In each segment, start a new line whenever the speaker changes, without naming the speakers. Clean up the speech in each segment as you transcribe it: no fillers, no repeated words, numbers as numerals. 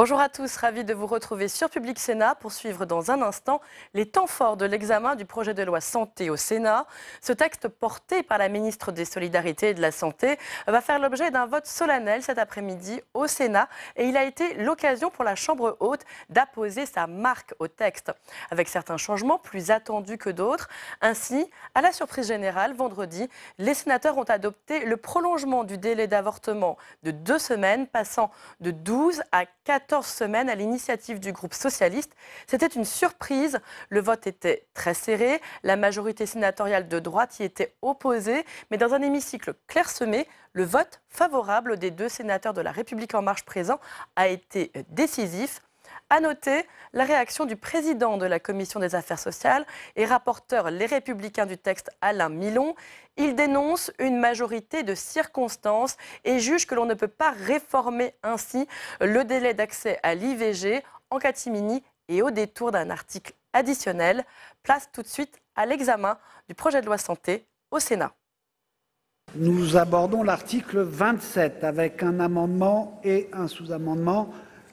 Bonjour à tous, ravi de vous retrouver sur Public Sénat pour suivre dans un instant les temps forts de l'examen du projet de loi santé au Sénat. Ce texte porté par la ministre des Solidarités et de la Santé va faire l'objet d'un vote solennel cet après-midi au Sénat et il a été l'occasion pour la Chambre haute d'apposer sa marque au texte, avec certains changements plus attendus que d'autres. Ainsi, à la surprise générale, vendredi, les sénateurs ont adopté le prolongement du délai d'avortement de 2 semaines, passant de 12 à 14 semaines à l'initiative du groupe socialiste. C'était une surprise. Le vote était très serré. La majorité sénatoriale de droite y était opposée. Mais dans un hémicycle clairsemé, le vote favorable des 2 sénateurs de La République En Marche présents a été décisif. À noter la réaction du président de la Commission des Affaires sociales et rapporteur Les Républicains du texte, Alain Milon. Il dénonce une majorité de circonstances et juge que l'on ne peut pas réformer ainsi le délai d'accès à l'IVG en catimini et au détour d'un article additionnel. Place tout de suite à l'examen du projet de loi santé au Sénat.
Nous abordons l'article 27 avec un amendement et un sous-amendement.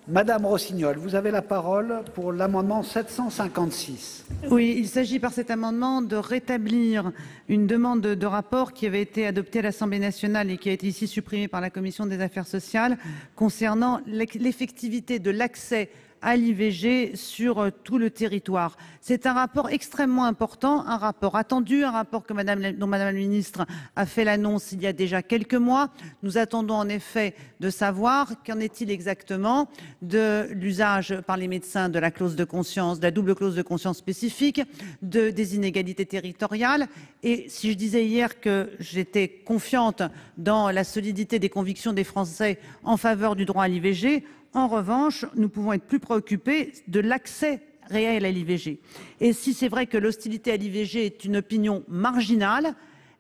Madame Rossignol, vous avez la parole pour l'amendement 756.
Oui, il s'agit par cet amendement de rétablir une demande de rapport qui avait été adoptée à l'Assemblée nationale et qui a été ici supprimée par la Commission des affaires sociales concernant l'effectivité de l'accès à l'IVG sur tout le territoire. C'est un rapport extrêmement important, un rapport attendu, un rapport dont Madame la ministre a fait l'annonce il y a déjà quelques mois. Nous attendons en effet de savoir qu'en est-il exactement de l'usage par les médecins de la clause de conscience, de la double clause de conscience spécifique, des inégalités territoriales. Et si je disais hier que j'étais confiante dans la solidité des convictions des Français en faveur du droit à l'IVG, en revanche, nous pouvons être plus préoccupés de l'accès réel à l'IVG. Et si c'est vrai que l'hostilité à l'IVG est une opinion marginale,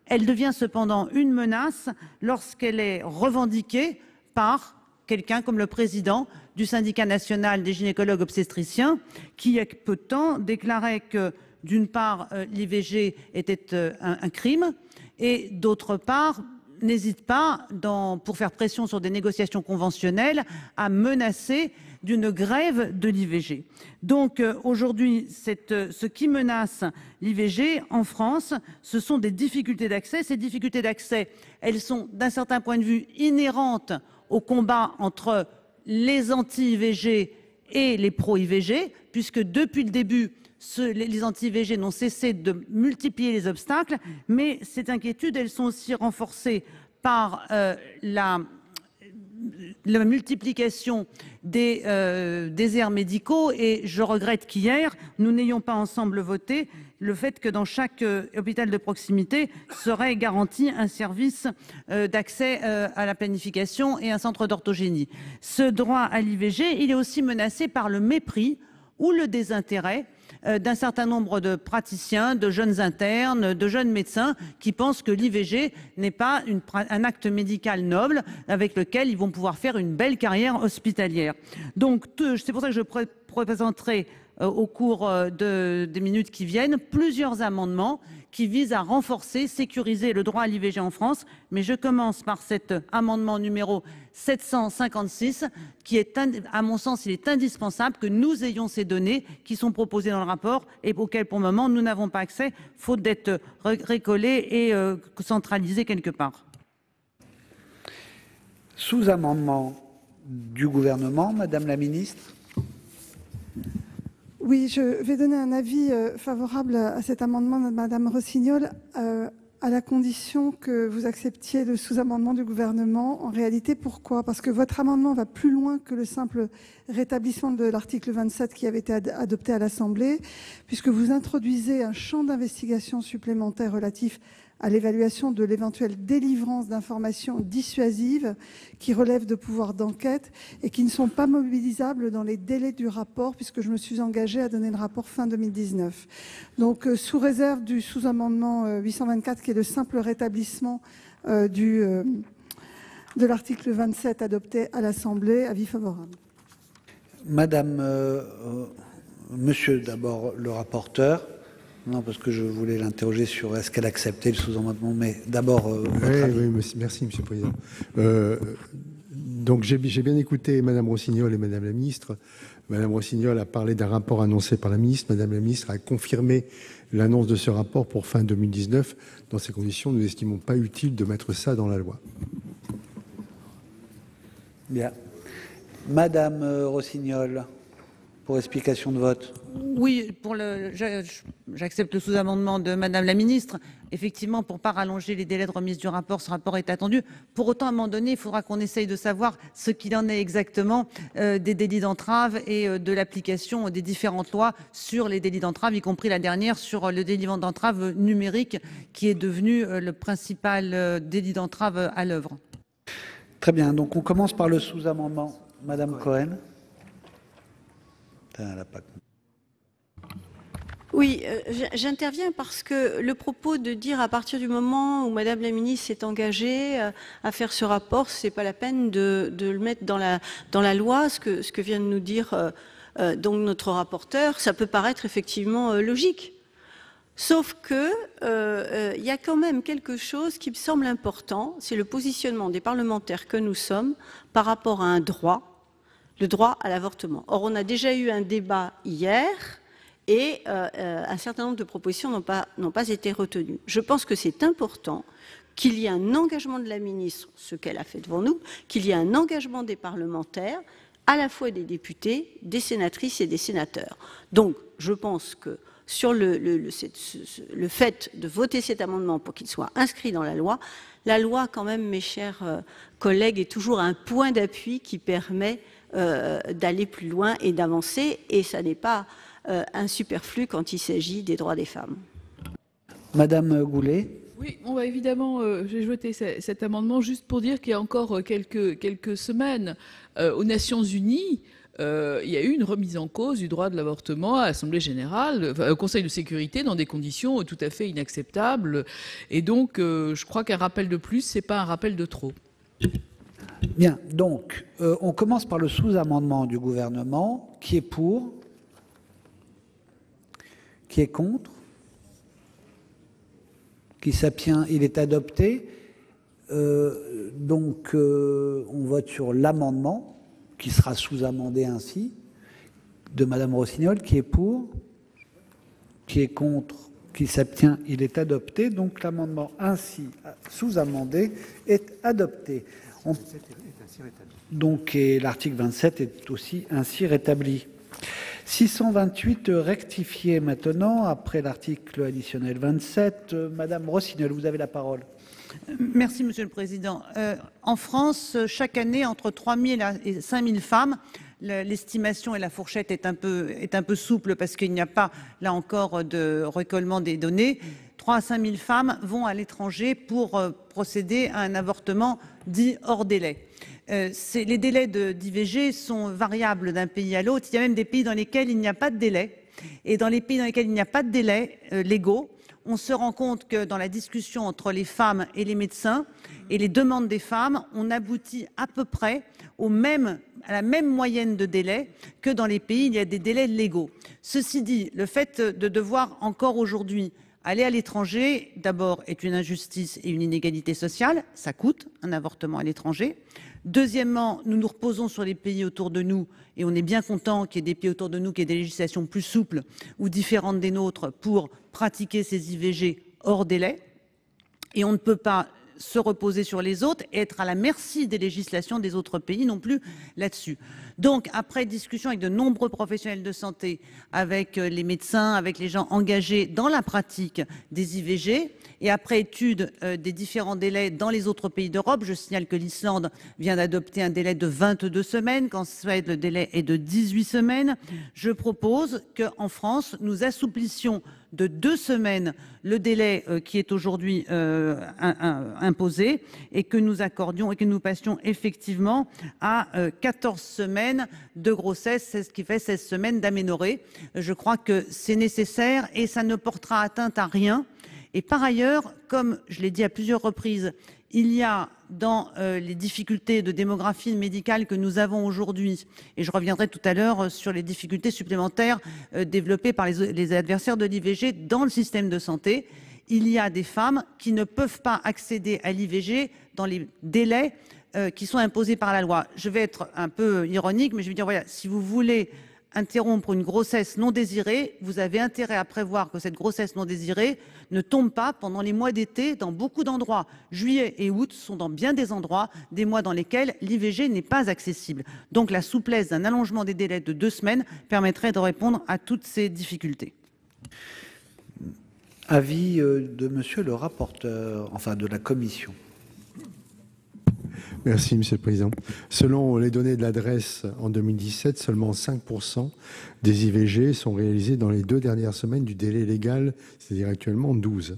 elle devient cependant une menace lorsqu'elle est revendiquée par quelqu'un comme le président du syndicat national des gynécologues obstétriciens, qui il y a peu de temps déclarait que d'une part l'IVG était un crime et d'autre part n'hésite pas, pour faire pression sur des négociations conventionnelles, à menacer d'une grève de l'IVG. Donc aujourd'hui, ce qui menace l'IVG en France, ce sont des difficultés d'accès. Ces difficultés d'accès, elles sont d'un certain point de vue inhérentes au combat entre les anti-IVG et les pro-IVG, puisque depuis le début, les anti-IVG n'ont cessé de multiplier les obstacles, mais ces inquiétudes, elles sont aussi renforcées par la multiplication des déserts médicaux. Et je regrette qu'hier, nous n'ayons pas ensemble voté le fait que dans chaque hôpital de proximité serait garanti un service d'accès à la planification et un centre d'orthogénie. Ce droit à l'IVG, il est aussi menacé par le mépris ou le désintérêt d'un certain nombre de praticiens, de jeunes internes, de jeunes médecins qui pensent que l'IVG n'est pas un acte médical noble avec lequel ils vont pouvoir faire une belle carrière hospitalière. Donc c'est pour ça que je présenterai au cours des minutes qui viennent plusieurs amendements qui visent à renforcer, sécuriser le droit à l'IVG en France. Mais je commence par cet amendement numéro 756 qui est, à mon sens, il est indispensable que nous ayons ces données qui sont proposées dans le rapport et auxquelles, pour le moment, nous n'avons pas accès, faute d'être récollées et centralisées quelque part.
Sous-amendement du gouvernement, Madame la ministre.
Oui, je vais donner un avis favorable à cet amendement de Madame Rossignol, à la condition que vous acceptiez le sous-amendement du gouvernement. En réalité, pourquoi? Parce que votre amendement va plus loin que le simple rétablissement de l'article 27 qui avait été adopté à l'Assemblée, puisque vous introduisez un champ d'investigation supplémentaire relatif à l'évaluation de l'éventuelle délivrance d'informations dissuasives qui relèvent de pouvoirs d'enquête et qui ne sont pas mobilisables dans les délais du rapport, puisque je me suis engagée à donner le rapport fin 2019. Donc, sous réserve du sous-amendement 824, qui est le simple rétablissement de l'article 27 adopté à l'Assemblée, avis favorable.
Madame, monsieur d'abord le rapporteur. Non, parce que je voulais l'interroger sur est-ce qu'elle acceptait le sous-amendement, mais d'abord...
Oui, merci, Monsieur le Président. Donc j'ai bien écouté Madame Rossignol et Madame la ministre. Madame Rossignol a parlé d'un rapport annoncé par la ministre. Madame la ministre a confirmé l'annonce de ce rapport pour fin 2019. Dans ces conditions, nous n'estimons pas utile de mettre ça dans la loi.
Bien. Madame Rossignol, pour explication de vote.
Oui, j'accepte le sous-amendement de Madame la ministre. Effectivement, pour ne pas rallonger les délais de remise du rapport, ce rapport est attendu. Pour autant, à un moment donné, il faudra qu'on essaye de savoir ce qu'il en est exactement des délits d'entrave et de l'application des différentes lois sur les délits d'entrave, y compris la dernière sur le délit d'entrave numérique, qui est devenu le principal délit d'entrave à l'œuvre.
Très bien. Donc, on commence par le sous-amendement. Madame Cohen.
Oui, j'interviens parce que le propos de dire à partir du moment où Madame la ministre s'est engagée à faire ce rapport, c'est pas la peine de le mettre dans la loi, ce que vient de nous dire donc notre rapporteur, ça peut paraître effectivement logique. Sauf que il y a quand même quelque chose qui me semble important, c'est le positionnement des parlementaires que nous sommes par rapport à un droit, le droit à l'avortement. Or, on a déjà eu un débat hier et un certain nombre de propositions n'ont pas été retenues. Je pense que c'est important qu'il y ait un engagement de la ministre, ce qu'elle a fait devant nous, qu'il y ait un engagement des parlementaires, à la fois des députés, des sénatrices et des sénateurs. Donc, je pense que sur le fait de voter cet amendement pour qu'il soit inscrit dans la loi quand même, mes chers collègues, est toujours un point d'appui qui permet d'aller plus loin et d'avancer, et ça n'est pas un superflu quand il s'agit des droits des femmes.
Madame Goulet.
Oui, bon, évidemment, j'ai voté cet amendement juste pour dire qu'il y a encore quelques semaines, aux Nations Unies, il y a eu une remise en cause du droit de l'avortement à l'Assemblée générale, au Conseil de sécurité, dans des conditions tout à fait inacceptables. Et donc, je crois qu'un rappel de plus, c'est pas un rappel de trop.
Bien, donc, on commence par le sous-amendement du gouvernement. Qui est pour? Qui est contre? Qui s'abstient? Il est adopté. Donc, on vote sur l'amendement qui sera sous-amendé ainsi, de Madame Rossignol. Qui est pour? Qui est contre? Qui s'abstient? Il est adopté. Donc, l'amendement ainsi sous-amendé est adopté. Donc, l'article 27 est aussi ainsi rétabli. 628 rectifié maintenant, après l'article additionnel 27. Madame Rossignol, vous avez la parole.
Merci, Monsieur le Président. En France, chaque année, entre 3 000 et 5 000 femmes, l'estimation et la fourchette est un peu souple parce qu'il n'y a pas, là encore, de recollement des données. 3 à 5 000 femmes vont à l'étranger pour procéder à un avortement dit hors délai. Les délais d'IVG sont variables d'un pays à l'autre. Il y a même des pays dans lesquels il n'y a pas de délai. Et dans les pays dans lesquels il n'y a pas de délai légaux, on se rend compte que dans la discussion entre les femmes et les médecins et les demandes des femmes, on aboutit à peu près à la même moyenne de délais que dans les pays où il y a des délais légaux. Ceci dit, le fait de devoir encore aujourd'hui aller à l'étranger, d'abord, est une injustice et une inégalité sociale. Ça coûte un avortement à l'étranger. Deuxièmement, nous nous reposons sur les pays autour de nous et on est bien content qu'il y ait des pays autour de nous qui aient des législations plus souples ou différentes des nôtres pour pratiquer ces IVG hors délai. Et on ne peut pas se reposer sur les autres et être à la merci des législations des autres pays non plus là-dessus. Donc, après discussion avec de nombreux professionnels de santé, avec les médecins, avec les gens engagés dans la pratique des IVG, et après étude des différents délais dans les autres pays d'Europe, je signale que l'Islande vient d'adopter un délai de 22 semaines, qu'en Suède, le délai est de 18 semaines. Je propose qu'en France, nous assouplissions de 2 semaines le délai qui est aujourd'hui imposé et que nous accordions et que nous passions effectivement à 14 semaines de grossesse, c'est ce qui fait 16 semaines d'aménorrhée. Je crois que c'est nécessaire et ça ne portera atteinte à rien. Et par ailleurs, comme je l'ai dit à plusieurs reprises, il y a dans les difficultés de démographie médicale que nous avons aujourd'hui, et je reviendrai tout à l'heure sur les difficultés supplémentaires développées par les adversaires de l'IVG dans le système de santé, il y a des femmes qui ne peuvent pas accéder à l'IVG dans les délais qui sont imposées par la loi. Je vais être un peu ironique, mais je vais dire, voilà, si vous voulez interrompre une grossesse non désirée, vous avez intérêt à prévoir que cette grossesse non désirée ne tombe pas pendant les mois d'été dans beaucoup d'endroits. Juillet et août sont dans bien des endroits des mois dans lesquels l'IVG n'est pas accessible. Donc la souplesse d'un allongement des délais de 2 semaines permettrait de répondre à toutes ces difficultés.
Avis de monsieur le rapporteur, enfin de la commission.
Merci, Monsieur le Président. Selon les données de l'adresse en 2017, seulement 5% des IVG sont réalisés dans les 2 dernières semaines du délai légal, c'est-à-dire actuellement 12.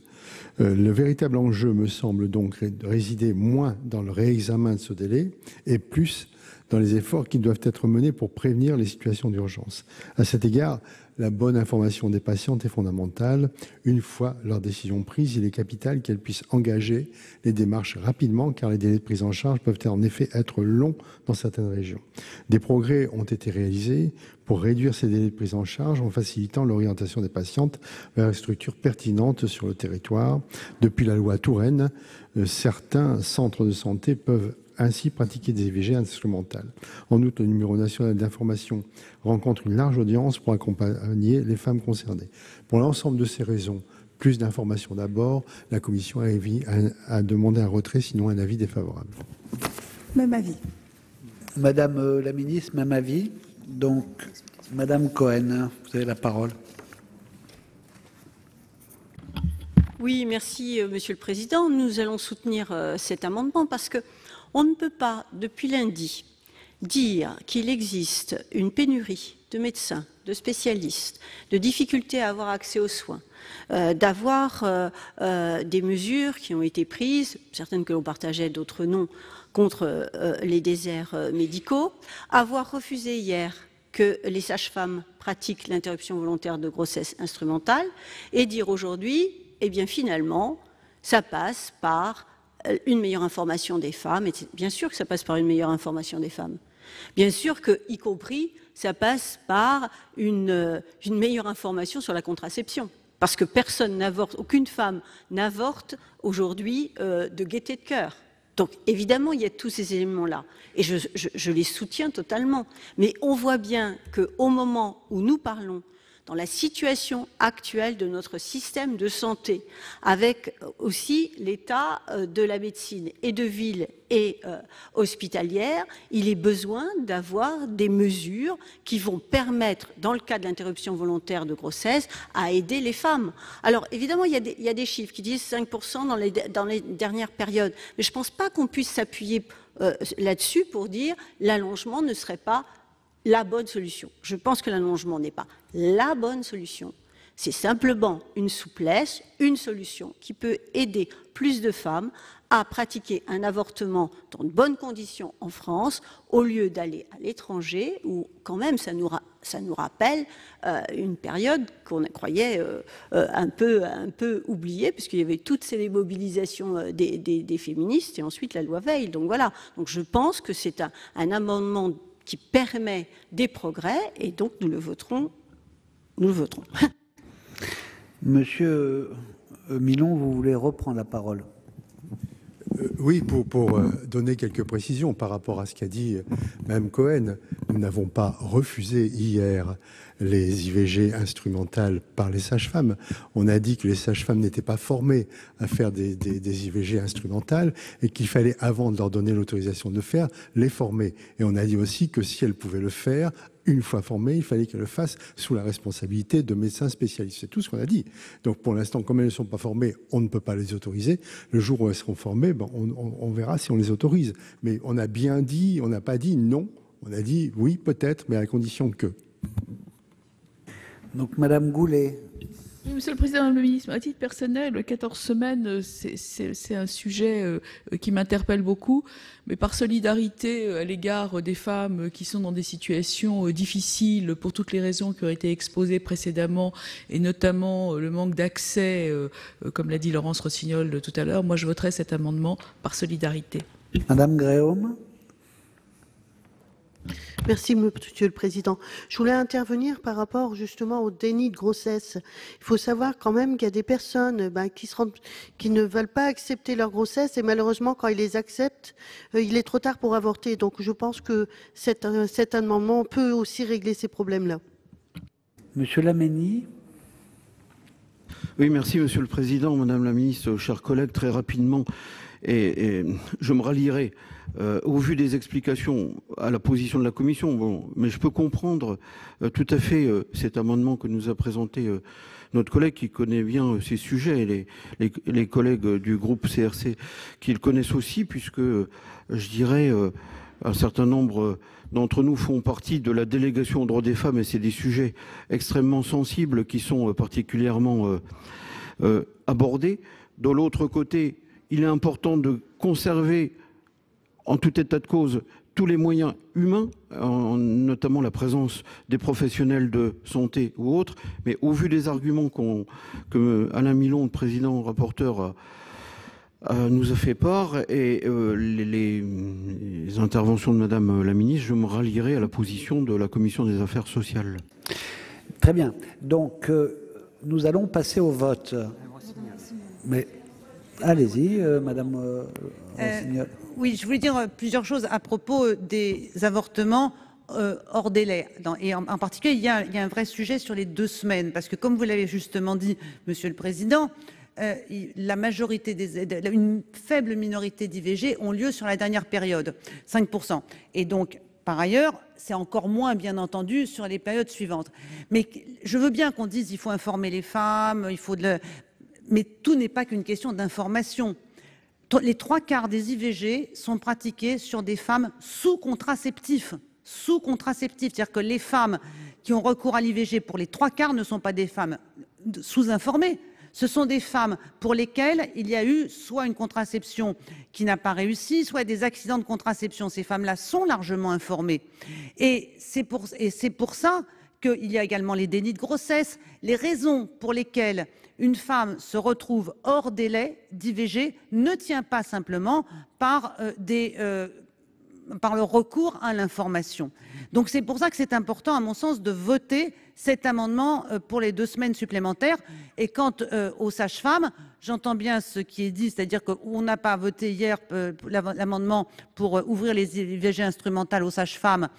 Le véritable enjeu me semble donc résider moins dans le réexamen de ce délai et plus dans les efforts qui doivent être menés pour prévenir les situations d'urgence. À cet égard, la bonne information des patientes est fondamentale. Une fois leur décision prise, il est capital qu'elles puissent engager les démarches rapidement, car les délais de prise en charge peuvent en effet être longs dans certaines régions. Des progrès ont été réalisés pour réduire ces délais de prise en charge en facilitant l'orientation des patientes vers les structures pertinentes sur le territoire. Depuis la loi Touraine, certains centres de santé peuvent ainsi pratiquer des IVG instrumentales. En outre, le numéro national d'information rencontre une large audience pour accompagner les femmes concernées. Pour l'ensemble de ces raisons, plus d'informations d'abord, la Commission a demandé un retrait, sinon un avis défavorable.
Même avis.
Madame la ministre, même avis. Donc, Madame Cohen, vous avez la parole.
Oui, merci, Monsieur le Président. Nous allons soutenir cet amendement parce que on ne peut pas, depuis lundi, dire qu'il existe une pénurie de médecins, de spécialistes, de difficultés à avoir accès aux soins, d'avoir des mesures qui ont été prises, certaines que l'on partageait, d'autres non, contre les déserts médicaux, avoir refusé hier que les sages-femmes pratiquent l'interruption volontaire de grossesse instrumentale et dire aujourd'hui, eh bien finalement, ça passe par une meilleure information des femmes, et bien sûr que ça passe par une meilleure information des femmes. Bien sûr que, y compris, ça passe par une meilleure information sur la contraception. Parce que personne n'avorte, aucune femme n'avorte aujourd'hui de gaieté de cœur. Donc évidemment, il y a tous ces éléments-là. Et je les soutiens totalement. Mais on voit bien qu'au moment où nous parlons, dans la situation actuelle de notre système de santé, avec aussi l'état de la médecine et de ville et hospitalière, il est besoin d'avoir des mesures qui vont permettre, dans le cas de l'interruption volontaire de grossesse, à aider les femmes. Alors évidemment, il y a des chiffres qui disent 5% dans les dernières périodes, mais je ne pense pas qu'on puisse s'appuyer là-dessus pour dire l'allongement ne serait pas la bonne solution. Je pense que l'allongement n'est pas la bonne solution. C'est simplement une souplesse, une solution qui peut aider plus de femmes à pratiquer un avortement dans de bonnes conditions en France, au lieu d'aller à l'étranger, où quand même ça nous rappelle une période qu'on croyait un peu oubliée, puisqu'il y avait toutes ces mobilisations des féministes et ensuite la loi Veil. Donc voilà. Donc je pense que c'est un amendement qui permet des progrès, et donc nous le voterons. Nous le voterons.
Monsieur Milon, vous voulez reprendre la parole?
Oui, pour donner quelques précisions par rapport à ce qu'a dit Mme Cohen. Nous n'avons pas refusé hier les IVG instrumentales par les sages-femmes. On a dit que les sages-femmes n'étaient pas formées à faire des IVG instrumentales et qu'il fallait, avant de leur donner l'autorisation de le faire, les former. Et on a dit aussi que si elles pouvaient le faire, une fois formées, il fallait qu'elles le fassent sous la responsabilité de médecins spécialistes. C'est tout ce qu'on a dit. Donc pour l'instant, comme elles ne sont pas formées, on ne peut pas les autoriser. Le jour où elles seront formées, on verra si on les autorise. Mais on a bien dit, on n'a pas dit non. On a dit oui, peut-être, mais à la condition que.
Donc Madame Goulet.
Oui, Monsieur le Président, Madame le Ministre, à titre personnel, 14 semaines, c'est un sujet qui m'interpelle beaucoup, mais par solidarité à l'égard des femmes qui sont dans des situations difficiles pour toutes les raisons qui ont été exposées précédemment, et notamment le manque d'accès, comme l'a dit Laurence Rossignol tout à l'heure, moi je voterai cet amendement par solidarité.
Madame Gréaume.
Merci, Monsieur le Président. Je voulais intervenir par rapport justement au déni de grossesse. Il faut savoir quand même qu'il y a des personnes qui ne veulent pas accepter leur grossesse et malheureusement, quand ils les acceptent, il est trop tard pour avorter. Donc, je pense que cet amendement peut aussi régler ces problèmes-là.
Monsieur Laménie.
Oui, merci Monsieur le Président, Madame la Ministre, chers collègues, très rapidement, et je me rallierai au vu des explications à la position de la Commission, bon, mais je peux comprendre tout à fait cet amendement que nous a présenté notre collègue qui connaît bien ces sujets, et les collègues du groupe CRC qui le connaissent aussi, puisque je dirais un certain nombre d'entre nous font partie de la délégation aux droits des femmes, et c'est des sujets extrêmement sensibles qui sont particulièrement abordés. De l'autre côté, il est important de conserver en tout état de cause tous les moyens humains, notamment la présence des professionnels de santé ou autres, mais au vu des arguments que Alain Milon, le président rapporteur, nous a fait part, et les interventions de Madame la Ministre, je me rallierai à la position de la Commission des Affaires sociales.
Très bien. Donc, nous allons passer au vote. Mais allez-y, Madame Rossignol.
Oui, je voulais dire plusieurs choses à propos des avortements hors délai. Et en particulier, il y a un vrai sujet sur les 2 semaines, parce que comme vous l'avez justement dit, Monsieur le Président, la majorité une faible minorité d'IVG ont lieu sur la dernière période, 5%. Et donc, par ailleurs, c'est encore moins, bien entendu, sur les périodes suivantes. Mais je veux bien qu'on dise qu'il faut informer les femmes, mais tout n'est pas qu'une question d'information. Les 3/4 des IVG sont pratiqués sur des femmes sous contraceptif. C'est-à-dire que les femmes qui ont recours à l'IVG, pour les 3/4, ne sont pas des femmes sous-informées. Ce sont des femmes pour lesquelles il y a eu soit une contraception qui n'a pas réussi, soit des accidents de contraception. Ces femmes-là sont largement informées. Et c'est pour ça qu'il y a également les dénis de grossesse, les raisons pour lesquelles une femme se retrouve hors délai d'IVG ne tient pas simplement par le recours à l'information. Donc c'est pour ça que c'est important, à mon sens, de voter cet amendement pour les 2 semaines supplémentaires. Et quant aux sages-femmes, j'entends bien ce qui est dit, c'est-à-dire qu'on n'a pas voté hier l'amendement pour ouvrir les IVG instrumentales aux sages-femmes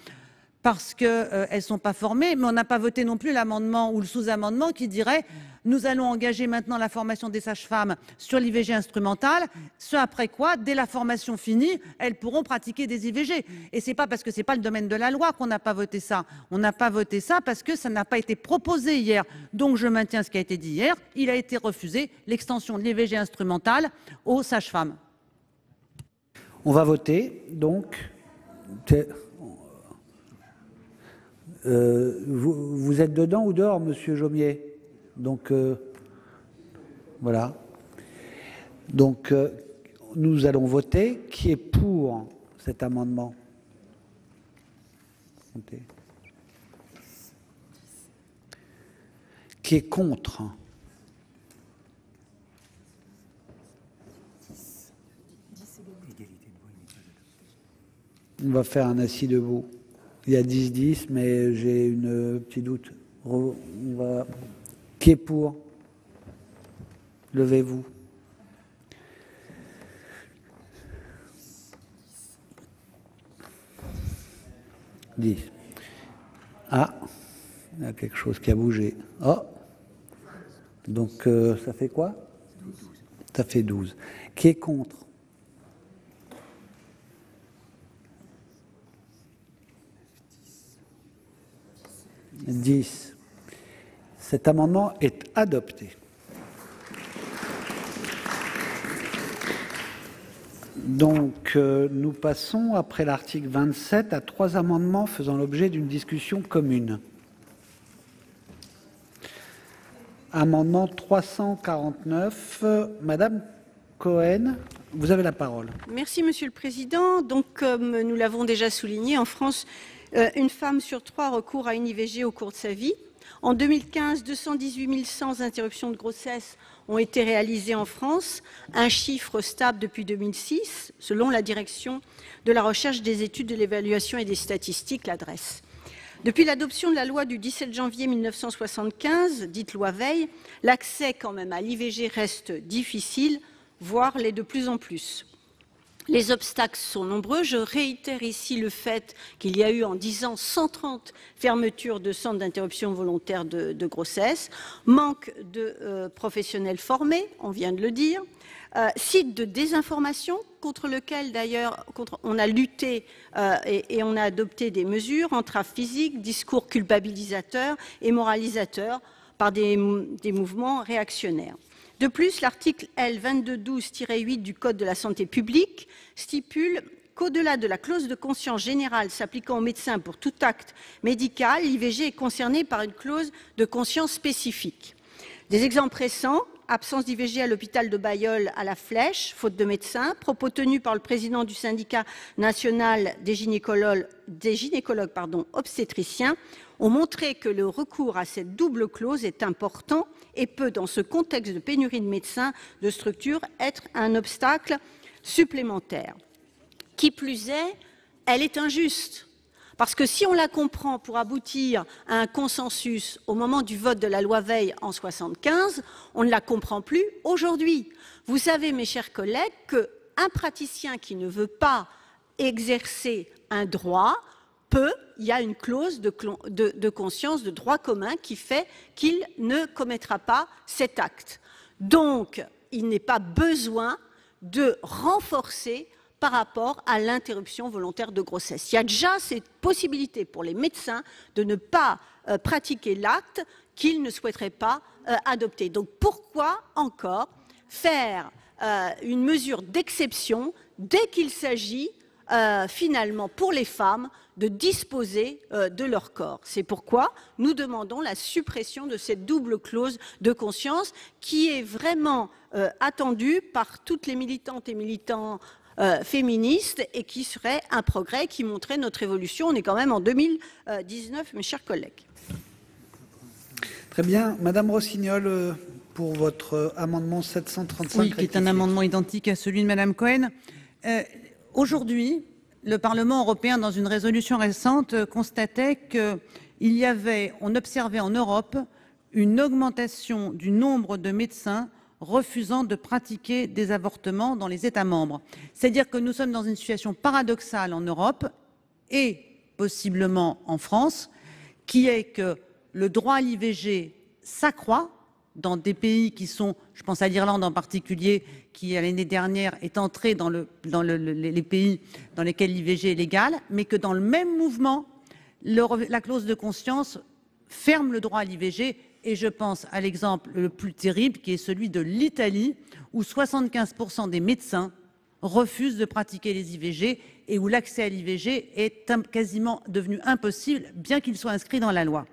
parce qu'elles ne sont pas formées, mais on n'a pas voté non plus l'amendement ou le sous-amendement qui dirait « nous allons engager maintenant la formation des sages-femmes sur l'IVG instrumentale, ce après quoi, dès la formation finie, elles pourront pratiquer des IVG ». Et ce n'est pas parce que ce n'est pas le domaine de la loi qu'on n'a pas voté ça. On n'a pas voté ça parce que ça n'a pas été proposé hier. Donc je maintiens ce qui a été dit hier. Il a été refusé l'extension de l'IVG instrumentale aux sages-femmes.
On va voter, donc... vous êtes dedans ou dehors, Monsieur Jomier? Donc, voilà. Donc, nous allons voter. Qui est pour cet amendement? Qui est contre? On va faire un assis debout. Il y a 10-10, mais j'ai une petit doute. Qui est pour? Levez-vous. 10. Ah, il y a quelque chose qui a bougé. Oh, donc ça fait quoi? Ça fait 12. Qui est contre? 10. Cet amendement est adopté. Donc, nous passons, après l'article 27, à 3 amendements faisant l'objet d'une discussion commune. Amendement 349, Madame Cohen, vous avez la parole.
Merci, Monsieur le Président. Donc, comme nous l'avons déjà souligné, en France, Une femme sur 3 recourt à une IVG au cours de sa vie. En 2015, 218 100 interruptions de grossesse ont été réalisées en France, un chiffre stable depuis 2006, selon la Direction de la recherche, des études, de l'évaluation et des statistiques, la DREES. Depuis l'adoption de la loi du 17 janvier 1975, dite loi Veil, l'accès quand même à l'IVG reste difficile, voire l'est de plus en plus. Les obstacles sont nombreux. Je réitère ici le fait qu'il y a eu en 10 ans 130 fermetures de centres d'interruption volontaire de grossesse, manque de professionnels formés, on vient de le dire, site de désinformation contre lequel d'ailleurs on a lutté et on a adopté des mesures, entraves physiques, discours culpabilisateurs et moralisateurs par des mouvements réactionnaires. De plus, l'article L. 2212-8 du Code de la santé publique stipule qu'au-delà de la clause de conscience générale s'appliquant aux médecins pour tout acte médical, l'IVG est concernée par une clause de conscience spécifique. Des exemples récents: absence d'IVG à l'hôpital de Bailleul à la Flèche, faute de médecins, propos tenus par le président du syndicat national des gynécologues obstétriciens, ont montré que le recours à cette double clause est important et peut, dans ce contexte de pénurie de médecins, de structures, être un obstacle supplémentaire. Qui plus est, elle est injuste. Parce que si on la comprend pour aboutir à un consensus au moment du vote de la loi Veil en 1975, on ne la comprend plus aujourd'hui. Vous savez, mes chers collègues, qu'un praticien qui ne veut pas exercer un droit il y a une clause de conscience, de droit commun qui fait qu'il ne commettra pas cet acte. Donc, il n'est pas besoin de renforcer par rapport à l'interruption volontaire de grossesse. Il y a déjà cette possibilité pour les médecins de ne pas pratiquer l'acte qu'ils ne souhaiteraient pas adopter. Donc, pourquoi encore faire une mesure d'exception dès qu'il s'agit finalement pour les femmes de disposer de leur corps? C'est pourquoi nous demandons la suppression de cette double clause de conscience qui est vraiment attendue par toutes les militantes et militants féministes et qui serait un progrès, qui montrait notre évolution. On est quand même en 2019, mes chers collègues.
Très bien. Madame Rossignol, pour votre amendement 735.
Oui, qui est un amendement identique à celui de Madame Cohen. Aujourd'hui, le Parlement européen, dans une résolution récente, constatait on observait en Europe une augmentation du nombre de médecins refusant de pratiquer des avortements dans les États membres. C'est-à-dire que nous sommes dans une situation paradoxale en Europe et possiblement en France, qui est que le droit à l'IVG s'accroît dans des pays qui sont, je pense à l'Irlande en particulier, qui l'année dernière est entrée dans les pays dans lesquels l'IVG est légal, mais que dans le même mouvement, la clause de conscience ferme le droit à l'IVG. Et je pense à l'exemple le plus terrible, qui est celui de l'Italie, où 75% des médecins refusent de pratiquer les IVG et où l'accès à l'IVG est quasiment devenu impossible, bien qu'il soit inscrit dans la loi.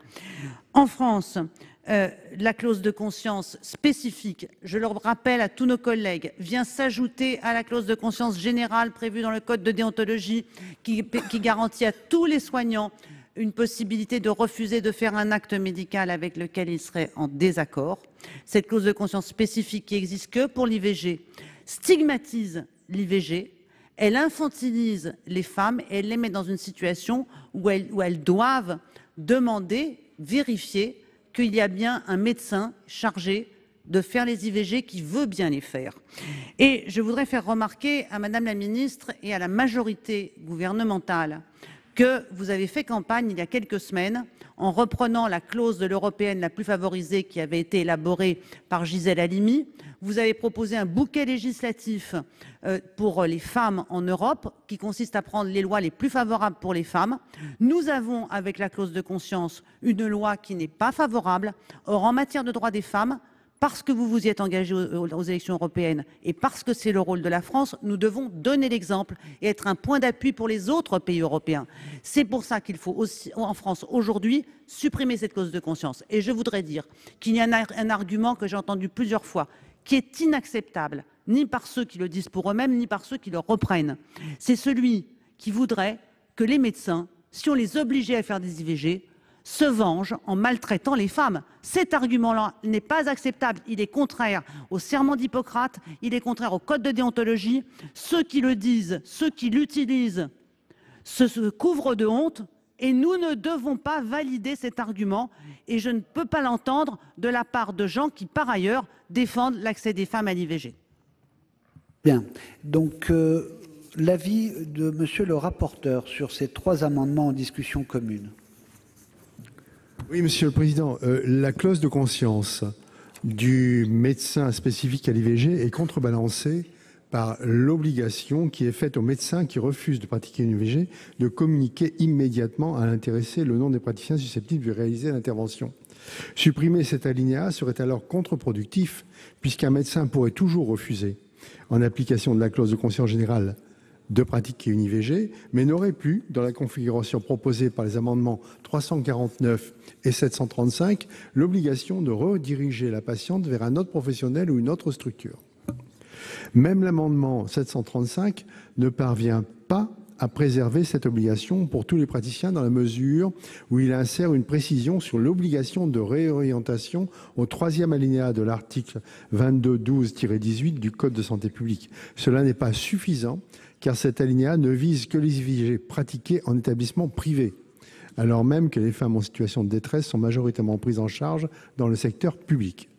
En France, la clause de conscience spécifique, je le rappelle à tous nos collègues, vient s'ajouter à la clause de conscience générale prévue dans le code de déontologie qui garantit à tous les soignants une possibilité de refuser de faire un acte médical avec lequel ils seraient en désaccord. Cette clause de conscience spécifique qui existe que pour l'IVG stigmatise l'IVG, elle infantilise les femmes et elle les met dans une situation où elles doivent demander, vérifier qu'il y a bien un médecin chargé de faire les IVG qui veut bien les faire. Et je voudrais faire remarquer à Madame la Ministre et à la majorité gouvernementale que vous avez fait campagne il y a quelques semaines en reprenant la clause de l'européenne la plus favorisée qui avait été élaborée par Gisèle Halimi. Vous avez proposé un bouquet législatif pour les femmes en Europe qui consiste à prendre les lois les plus favorables pour les femmes. Nous avons, avec la clause de conscience, une loi qui n'est pas favorable. Or, en matière de droits des femmes, parce que vous vous y êtes engagé aux élections européennes et parce que c'est le rôle de la France, nous devons donner l'exemple et être un point d'appui pour les autres pays européens. C'est pour ça qu'il faut aussi, en France, aujourd'hui, supprimer cette clause de conscience. Et je voudrais dire qu'il y a un argument que j'ai entendu plusieurs fois, qui est inacceptable, ni par ceux qui le disent pour eux-mêmes, ni par ceux qui le reprennent. C'est celui qui voudrait que les médecins
si on les obligeait à faire des IVG, se vengent en maltraitant les femmes. Cet argument-là n'est pas acceptable. Il est contraire au serment d'Hippocrate, il est contraire au code de déontologie. Ceux qui le disent, ceux qui l'utilisent, se couvrent de honte. Et nous ne devons pas valider cet argument. Et je ne peux pas l'entendre de la part de gens qui, par ailleurs, défendent l'accès des femmes à l'IVG.
Bien. Donc, l'avis de Monsieur le rapporteur sur ces 3 amendements en discussion commune.
Oui, Monsieur le Président, la clause de conscience du médecin spécifique à l'IVG est contrebalancée par l'obligation qui est faite aux médecins qui refusent de pratiquer une IVG de communiquer immédiatement à l'intéressé le nom des praticiens susceptibles de réaliser l'intervention. Supprimer cet alinéa serait alors contre-productif, puisqu'un médecin pourrait toujours refuser, en application de la clause de conscience générale, de pratiquer une IVG, mais n'aurait plus, dans la configuration proposée par les amendements 349 et 735, l'obligation de rediriger la patiente vers un autre professionnel ou une autre structure. Même l'amendement 735 ne parvient pas à préserver cette obligation pour tous les praticiens dans la mesure où il insère une précision sur l'obligation de réorientation au 3e alinéa de l'article 2212-18 du Code de santé publique. Cela n'est pas suffisant car cet alinéa ne vise que les IVG pratiquées en établissement privé, alors même que les femmes en situation de détresse sont majoritairement prises en charge dans le secteur public.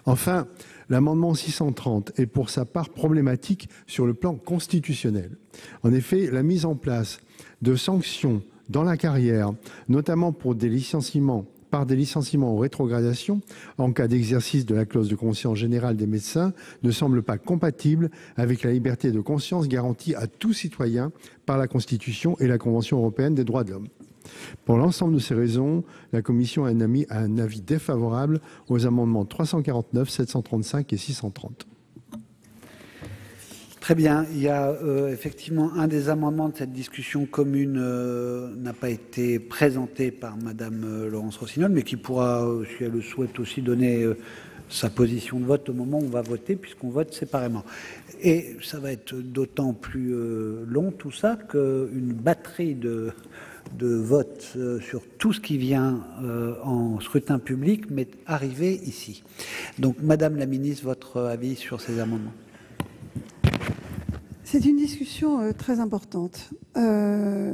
Enfin, l'amendement 630 est pour sa part problématique sur le plan constitutionnel. En effet, la mise en place de sanctions dans la carrière, notamment pour des licenciements, par des licenciements ou rétrogradations, en cas d'exercice de la clause de conscience générale des médecins, ne semble pas compatible avec la liberté de conscience garantie à tout citoyen par la Constitution et la Convention européenne des droits de l'homme. Pour l'ensemble de ces raisons, la Commission a un avis défavorable aux amendements 349, 735 et 630.
Très bien. Il y a effectivement un des amendements de cette discussion commune n'a pas été présenté par Madame Laurence Rossignol, mais qui pourra, si elle le souhaite, aussi donner sa position de vote au moment où on va voter, puisqu'on vote séparément. Et ça va être d'autant plus long tout ça qu'une batterie de vote sur tout ce qui vient en scrutin public m'est arrivé ici. Donc, Madame la Ministre, votre avis sur ces amendements?
C'est une discussion très importante. La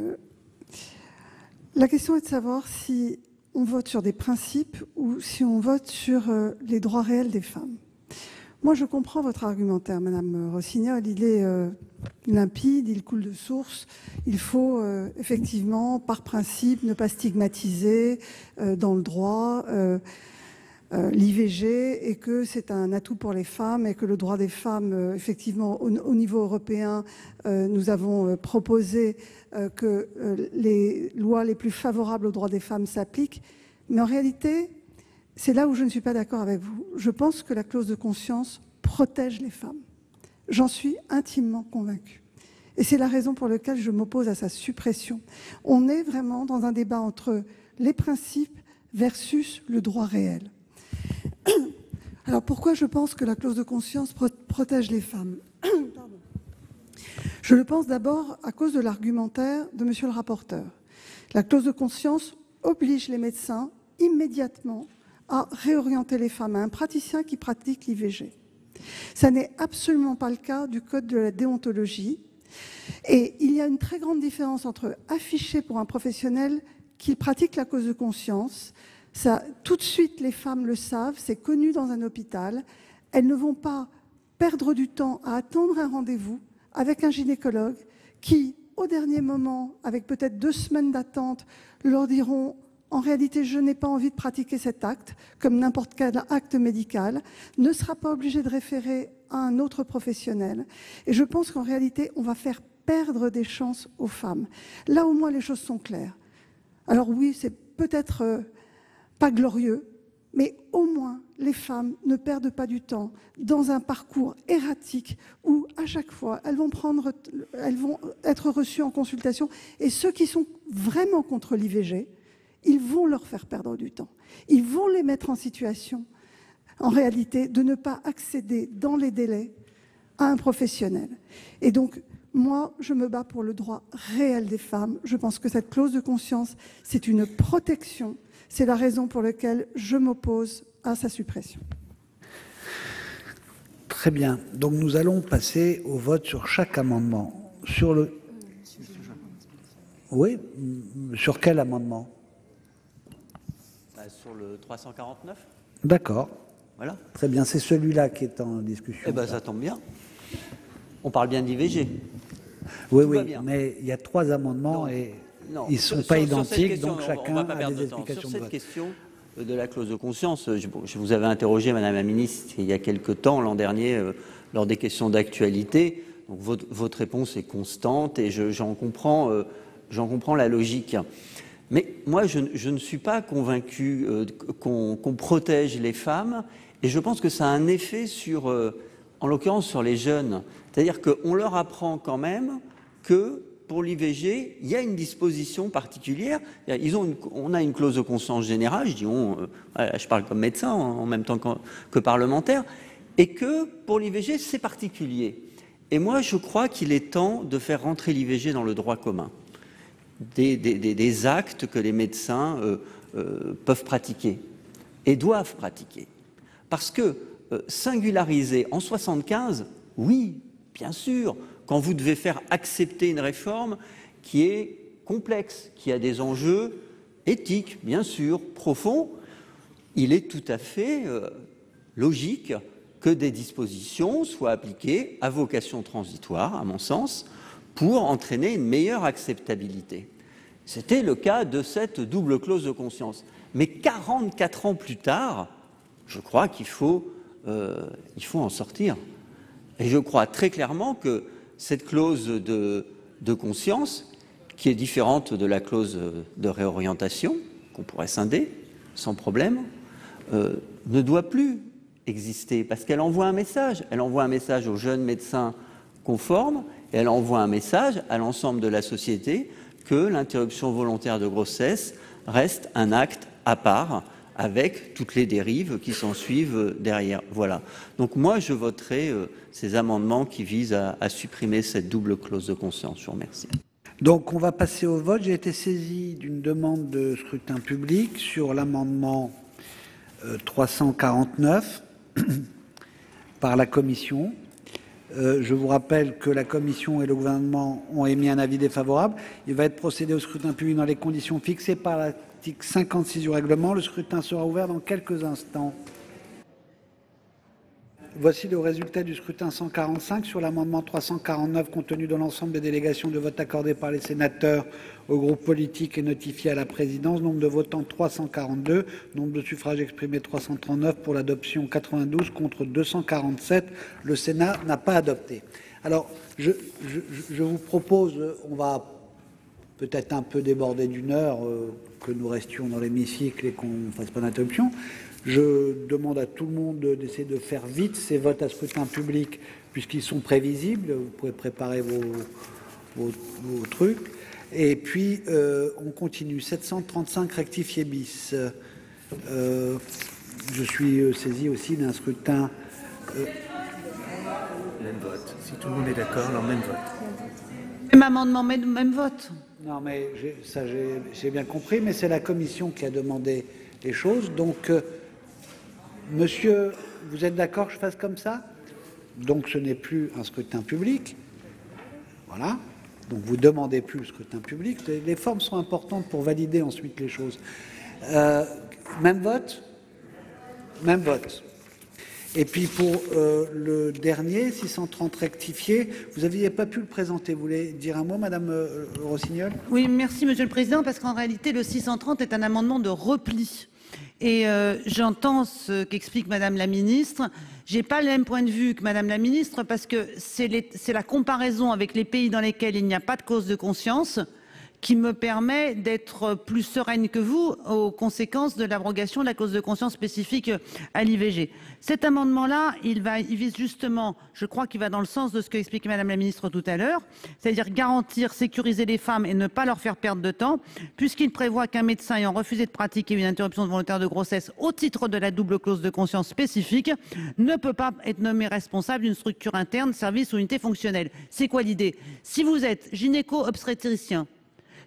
question est de savoir si on vote sur des principes ou si on vote sur les droits réels des femmes. Moi, je comprends votre argumentaire, Madame Rossignol. Il est limpide, il coule de source. Il faut effectivement, par principe, ne pas stigmatiser dans le droit l'IVG et que c'est un atout pour les femmes et que le droit des femmes, effectivement, au niveau européen, nous avons proposé que les lois les plus favorables aux droits des femmes s'appliquent. Mais en réalité, c'est là où je ne suis pas d'accord avec vous. Je pense que la clause de conscience protège les femmes. J'en suis intimement convaincue. Et c'est la raison pour laquelle je m'oppose à sa suppression. On est vraiment dans un débat entre les principes versus le droit réel. Alors pourquoi je pense que la clause de conscience protège les femmes? Je le pense d'abord à cause de l'argumentaire de monsieur le rapporteur. La clause de conscience oblige les médecins immédiatement à réorienter les femmes à un praticien qui pratique l'IVG. Ça n'est absolument pas le cas du code de la déontologie. Et il y a une très grande différence entre afficher pour un professionnel qu'il pratique la clause de conscience. Ça, tout de suite, les femmes le savent, c'est connu dans un hôpital. Elles ne vont pas perdre du temps à attendre un rendez-vous avec un gynécologue qui, au dernier moment, avec peut-être 2 semaines d'attente, leur diront « En réalité, je n'ai pas envie de pratiquer cet acte, comme n'importe quel acte médical », ne sera pas obligé de référer à un autre professionnel. Et je pense qu'en réalité, on va faire perdre des chances aux femmes. Là, au moins, les choses sont claires. Alors oui, c'est peut-être pas glorieux, mais au moins les femmes ne perdent pas du temps dans un parcours erratique où à chaque fois elles vont être reçues en consultation et ceux qui sont vraiment contre l'IVG, ils vont leur faire perdre du temps. Ils vont les mettre en situation, en réalité, de ne pas accéder dans les délais à un professionnel. Et donc, Moi, je me bats pour le droit réel des femmes. Je pense que cette clause de conscience, c'est une protection. C'est la raison pour laquelle je m'oppose à sa suppression.
Très bien. Donc nous allons passer au vote sur chaque amendement. Sur le... Oui, sur quel amendement?
Sur le 349.
D'accord.
Voilà.
Très bien, c'est celui-là qui est en discussion.
Eh bien, ça tombe bien. On parle bien d'IVG.
Oui, oui, mais il y a 3 amendements et ils ne sont pas identiques,
question,
donc chacun a des explications de vote.
Sur cette question de la clause de conscience, je vous avais interrogé, Madame la Ministre, il y a quelque temps, l'an dernier, lors des questions d'actualité. Donc votre réponse est constante et j'en comprends la logique. Mais moi, je ne suis pas convaincu qu'on protège les femmes, et je pense que ça a un effet sur, en l'occurrence, sur les jeunes. C'est-à-dire qu'on leur apprend quand même que pour l'IVG, il y a une disposition particulière. On a une clause de conscience générale, je dis je parle comme médecin en même temps que parlementaire, et que pour l'IVG, c'est particulier. Et moi, je crois qu'il est temps de faire rentrer l'IVG dans le droit commun. Des actes que les médecins peuvent pratiquer et doivent pratiquer. Parce que singulariser en 75, oui, bien sûr, quand vous devez faire accepter une réforme qui est complexe, qui a des enjeux éthiques, bien sûr, profonds, il est tout à fait logique que des dispositions soient appliquées à vocation transitoire, à mon sens, pour entraîner une meilleure acceptabilité. C'était le cas de cette double clause de conscience. Mais 44 ans plus tard, je crois qu'il faut en sortir. Et je crois très clairement que cette clause de conscience, qui est différente de la clause de réorientation, qu'on pourrait scinder sans problème, ne doit plus exister, parce qu'elle envoie un message. Elle envoie un message aux jeunes médecins conformes, et elle envoie un message à l'ensemble de la société que l'interruption volontaire de grossesse reste un acte à part, avec toutes les dérives qui s'en suivent derrière. Voilà. Donc moi, je voterai ces amendements qui visent à supprimer cette double clause de conscience. Je vous remercie.
Donc on va passer au vote. J'ai été saisi d'une demande de scrutin public sur l'amendement 349 par la Commission. Je vous rappelle que la Commission et le gouvernement ont émis un avis défavorable. Il va être procédé au scrutin public dans les conditions fixées par l'article 56 du règlement. Le scrutin sera ouvert dans quelques instants. Voici le résultat du scrutin 145 sur l'amendement 349, compte tenu de l'ensemble des délégations de vote accordées par les sénateurs aux groupes politiques et notifiées à la présidence. Nombre de votants 342, nombre de suffrages exprimés 339, pour l'adoption 92 contre 247. Le Sénat n'a pas adopté. Alors, je vous propose, on va peut-être un peu déborder d'une heure, que nous restions dans l'hémicycle et qu'on ne fasse pas d'interruption. Je demande à tout le monde d'essayer de faire vite ces votes à scrutin public, puisqu'ils sont prévisibles. Vous pouvez préparer vos trucs. Et puis, on continue. 735 rectifié bis. Je suis saisi aussi d'un scrutin...
Même vote. Si tout le monde est d'accord, alors même vote.
Même amendement, même vote.
Non, mais j'ai bien compris, mais c'est la Commission qui a demandé les choses. Donc, monsieur, vous êtes d'accord que je fasse comme ça? Donc, ce n'est plus un scrutin public. Voilà. Donc, vous ne demandez plus le scrutin public. Les formes sont importantes pour valider ensuite les choses. Même vote? Même vote. Et puis, pour le dernier, 630 rectifié, vous n'aviez pas pu le présenter. Vous voulez dire un mot, Madame Rossignol?
Oui, merci, Monsieur le Président, parce qu'en réalité, le 630 est un amendement de repli. Et j'entends ce qu'explique Madame la Ministre. Je n'ai pas le même point de vue que Madame la Ministre, parce que c'est la comparaison avec les pays dans lesquels il n'y a pas de cause de conscience qui me permet d'être plus sereine que vous aux conséquences de l'abrogation de la clause de conscience spécifique à l'IVG. Cet amendement-là, il vise justement, je crois qu'il va dans le sens de ce que expliquait Madame la Ministre tout à l'heure, c'est-à-dire garantir, sécuriser les femmes et ne pas leur faire perdre de temps, puisqu'il prévoit qu'un médecin ayant refusé de pratiquer une interruption volontaire de grossesse au titre de la double clause de conscience spécifique ne peut pas être nommé responsable d'une structure interne, service ou unité fonctionnelle. C'est quoi l'idée? Si vous êtes gynéco-obstétricien,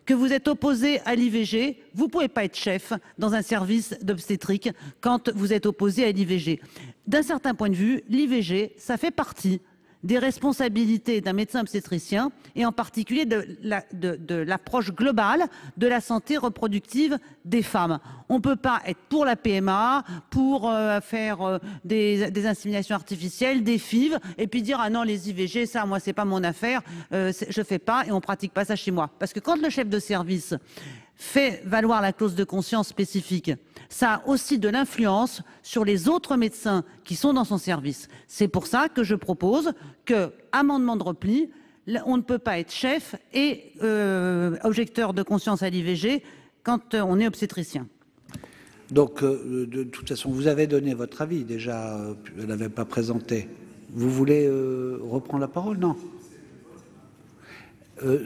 que vous êtes opposé à l'IVG, vous ne pouvez pas être chef dans un service d'obstétrique quand vous êtes opposé à l'IVG. D'un certain point de vue, l'IVG, ça fait partie des responsabilités d'un médecin obstétricien et en particulier de l'approche globale de la santé reproductive des femmes. On ne peut pas être pour la PMA, pour faire des inséminations artificielles, des FIV, et puis dire « Ah non, les IVG, ça, moi, c'est pas mon affaire, je fais pas et on pratique pas ça chez moi. » Parce que quand le chef de service fait valoir la clause de conscience spécifique, ça a aussi de l'influence sur les autres médecins qui sont dans son service. C'est pour ça que je propose que, amendement de repli, on ne peut pas être chef et objecteur de conscience à l'IVG quand on est obstétricien.
Donc, de toute façon, vous avez donné votre avis déjà, je ne l'avais pas présenté. Vous voulez reprendre la parole? Non.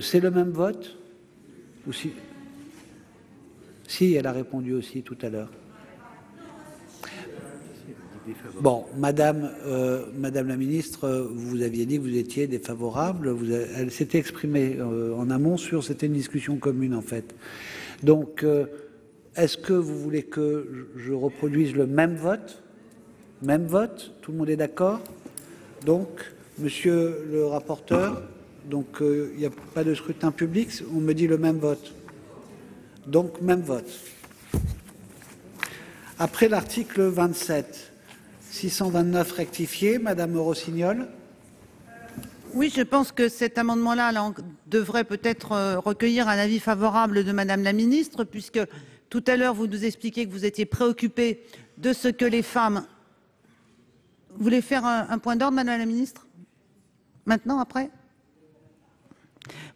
C'est le même vote? Ou si... Si, elle a répondu aussi tout à l'heure. Bon, Madame la Ministre, vous aviez dit que vous étiez défavorable. Elle s'était exprimée en amont sur... C'était une discussion commune, en fait. Donc, est-ce que vous voulez que je reproduise le même vote? Même vote? Tout le monde est d'accord? Donc, Monsieur le rapporteur, donc il n'y a pas de scrutin public, on me dit le même vote. Donc, même vote. Après l'article 27, 629 rectifié, Madame Rossignol.
Oui, je pense que cet amendement-là devrait peut-être recueillir un avis favorable de Madame la Ministre, puisque tout à l'heure, vous nous expliquiez que vous étiez préoccupée de ce que les femmes... Vous voulez faire un point d'ordre, Madame la Ministre? Maintenant, après?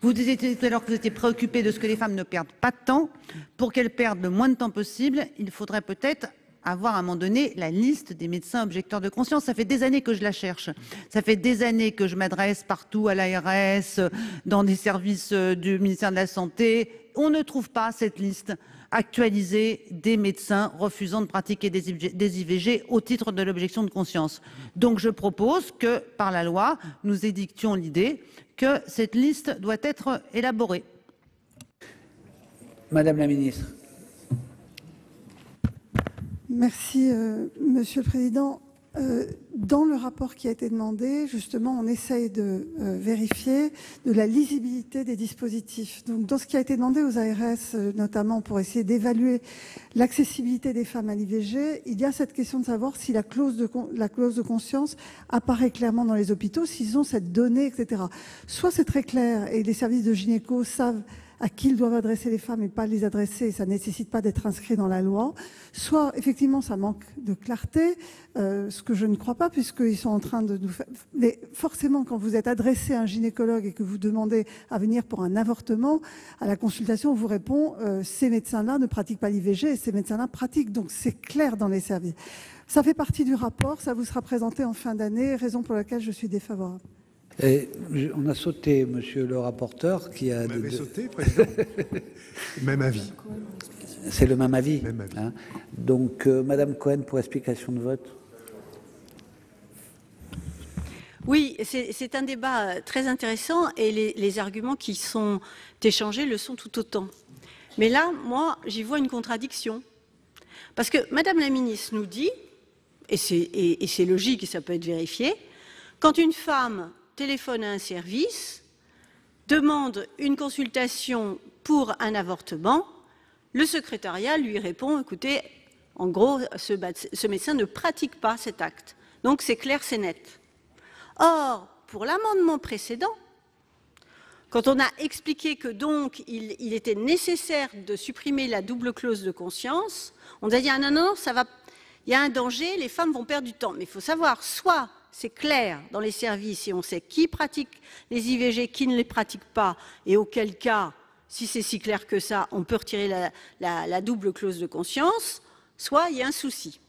Vous disiez tout à l'heure que vous étiez préoccupé de ce que les femmes ne perdent pas de temps. Pour qu'elles perdent le moins de temps possible, il faudrait peut-être avoir à un moment donné la liste des médecins objecteurs de conscience. Ça fait des années que je la cherche. Ça fait des années que je m'adresse partout à l'ARS, dans des services du ministère de la Santé. On ne trouve pas cette liste actualisée des médecins refusant de pratiquer des IVG au titre de l'objection de conscience. Donc je propose que, par la loi, nous édictions l'idée que cette liste doit être élaborée.
Madame la Ministre.
Merci, Monsieur le Président. Dans le rapport qui a été demandé, justement, on essaye de vérifier de la lisibilité des dispositifs. Donc, dans ce qui a été demandé aux ARS, notamment pour essayer d'évaluer l'accessibilité des femmes à l'IVG, il y a cette question de savoir si la clause de conscience apparaît clairement dans les hôpitaux, s'ils ont cette donnée, etc. Soit c'est très clair et les services de gynéco savent à qui ils doivent adresser les femmes et pas les adresser, ça ne nécessite pas d'être inscrit dans la loi. Soit, effectivement, ça manque de clarté, ce que je ne crois pas, puisqu'ils sont en train de nous faire... Mais forcément, quand vous êtes adressé à un gynécologue et que vous demandez à venir pour un avortement, à la consultation, on vous répond ces médecins-là ne pratiquent pas l'IVG et ces médecins-là pratiquent. Donc, c'est clair dans les services. Ça fait partie du rapport, ça vous sera présenté en fin d'année, raison pour laquelle je suis défavorable.
Et on a sauté, Monsieur le rapporteur, qui a...
Vous m'avez sauté, Président. Même avis.
C'est le même avis.
Même avis.
Hein. Donc, Madame Cohen, pour explication de vote.
Oui, c'est un débat très intéressant et les arguments qui sont échangés le sont tout autant. Mais là, moi, j'y vois une contradiction. Parce que Madame la Ministre nous dit, et c'est logique et ça peut être vérifié, quand une femme téléphone à un service, demande une consultation pour un avortement, le secrétariat lui répond, écoutez, en gros, ce médecin ne pratique pas cet acte. Donc c'est clair, c'est net. Or, pour l'amendement précédent, quand on a expliqué que donc il était nécessaire de supprimer la double clause de conscience, on a dit ah non, ça va, il y a un danger, les femmes vont perdre du temps. Mais il faut savoir, soit c'est clair dans les services et on sait qui pratique les IVG, qui ne les pratique pas, et auquel cas, si c'est si clair que ça, on peut retirer la double clause de conscience, soit il y a un souci.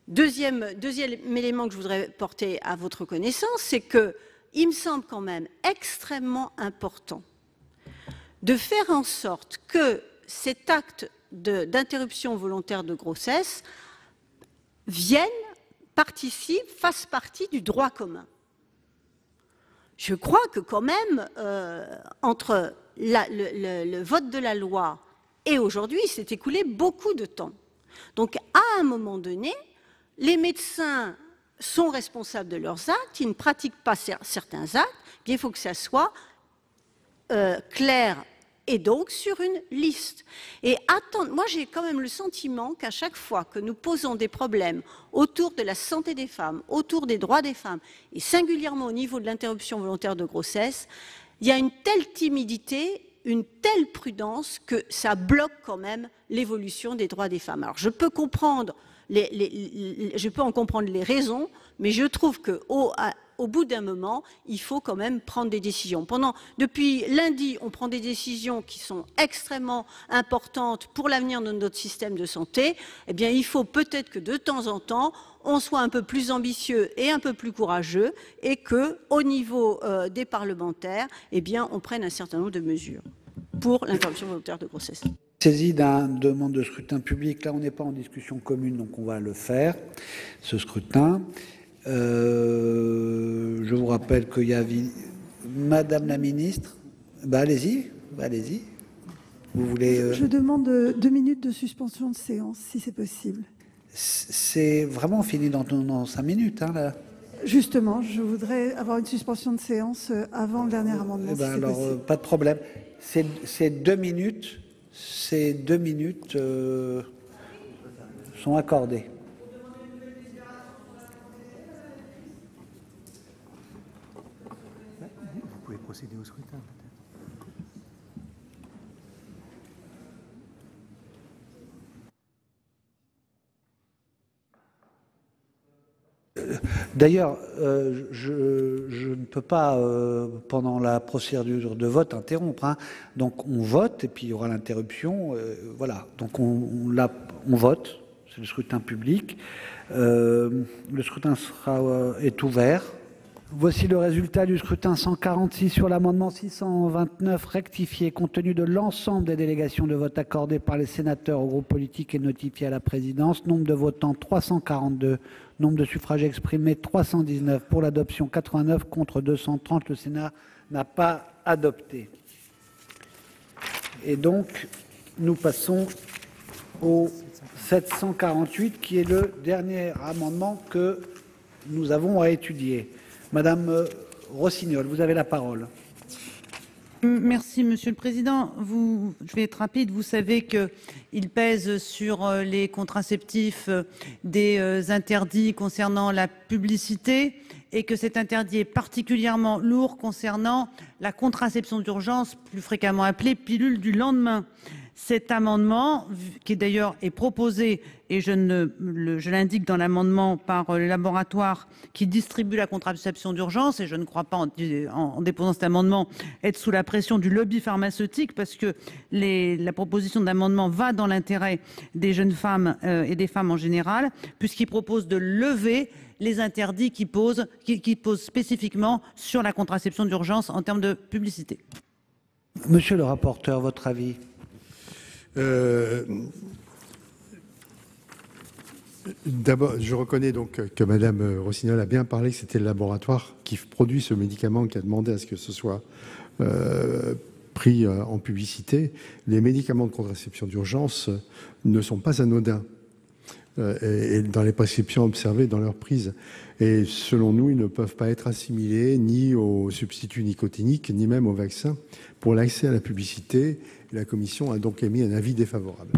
Deuxième élément que je voudrais porter à votre connaissance, c'est qu'il me semble quand même extrêmement important de faire en sorte que cet acte d'interruption volontaire de grossesse fasse partie du droit commun. Je crois que quand même, entre le vote de la loi et aujourd'hui, il s'est écoulé beaucoup de temps. Donc, à un moment donné, les médecins sont responsables de leurs actes, ils ne pratiquent pas certains actes, bien, il faut que ça soit clair et donc sur une liste. Et moi j'ai quand même le sentiment qu'à chaque fois que nous posons des problèmes autour de la santé des femmes, autour des droits des femmes, et singulièrement au niveau de l'interruption volontaire de grossesse, il y a une telle timidité, une telle prudence que ça bloque quand même l'évolution des droits des femmes. Alors je peux comprendre je peux en comprendre les raisons, mais je trouve qu'au bout d'un moment, il faut quand même prendre des décisions. Depuis lundi, on prend des décisions qui sont extrêmement importantes pour l'avenir de notre système de santé. Eh bien, il faut peut-être que de temps en temps, on soit un peu plus ambitieux et un peu plus courageux et qu'au niveau des parlementaires, eh bien, on prenne un certain nombre de mesures pour l'interruption volontaire de grossesse.
Saisi d'une demande de scrutin public. Là, on n'est pas en discussion commune, donc on va le faire, ce scrutin. Je vous rappelle qu'il y a... Madame la ministre, allez-y. Vous voulez...
Je demande 2 minutes de suspension de séance, si c'est possible.
C'est vraiment fini dans 5 minutes, hein, là.
Justement, je voudrais avoir une suspension de séance avant le dernier amendement.
Alors, pas de problème. C'est 2 minutes. Ces 2 minutes sont accordées.
Vous pouvez procéder au scrutin,
peut-être. D'ailleurs, je ne peux pas, pendant la procédure de vote, interrompre. Hein. Donc, on vote, et puis il y aura l'interruption. Voilà. Donc, on vote. C'est le scrutin public. Le scrutin est ouvert. Voici le résultat du scrutin 146 sur l'amendement 629 rectifié. Compte tenu de l'ensemble des délégations de vote accordées par les sénateurs aux groupes politiques et notifiées à la présidence, nombre de votants 342, nombre de suffrages exprimés 319, pour l'adoption 89, contre 230. Le Sénat n'a pas adopté. Et donc, nous passons au 748, qui est le dernier amendement que nous avons à étudier. Madame Rossignol, vous avez la parole.
Merci, Monsieur le Président. Je vais être rapide. Vous savez qu'il pèse sur les contraceptifs des interdits concernant la publicité et que cet interdit est particulièrement lourd concernant la contraception d'urgence, plus fréquemment appelée pilule du lendemain. Cet amendement, qui d'ailleurs est proposé, et je l'indique dans l'amendement, par le laboratoire qui distribue la contraception d'urgence, et je ne crois pas, en déposant cet amendement, être sous la pression du lobby pharmaceutique, parce que la proposition d'amendement va dans l'intérêt des jeunes femmes et des femmes en général, puisqu'il propose de lever les interdits qui posent spécifiquement sur la contraception d'urgence en termes de publicité.
Monsieur le rapporteur, votre avis ?
D'abord, je reconnais donc que Madame Rossignol a bien parlé que c'était le laboratoire qui produit ce médicament qui a demandé à ce que ce soit pris en publicité. Les médicaments de contraception d'urgence ne sont pas anodins et dans les prescriptions observées dans leur prise. Et selon nous, ils ne peuvent pas être assimilés ni aux substituts nicotiniques, ni même aux vaccins pour l'accès à la publicité. La Commission a donc émis un avis défavorable.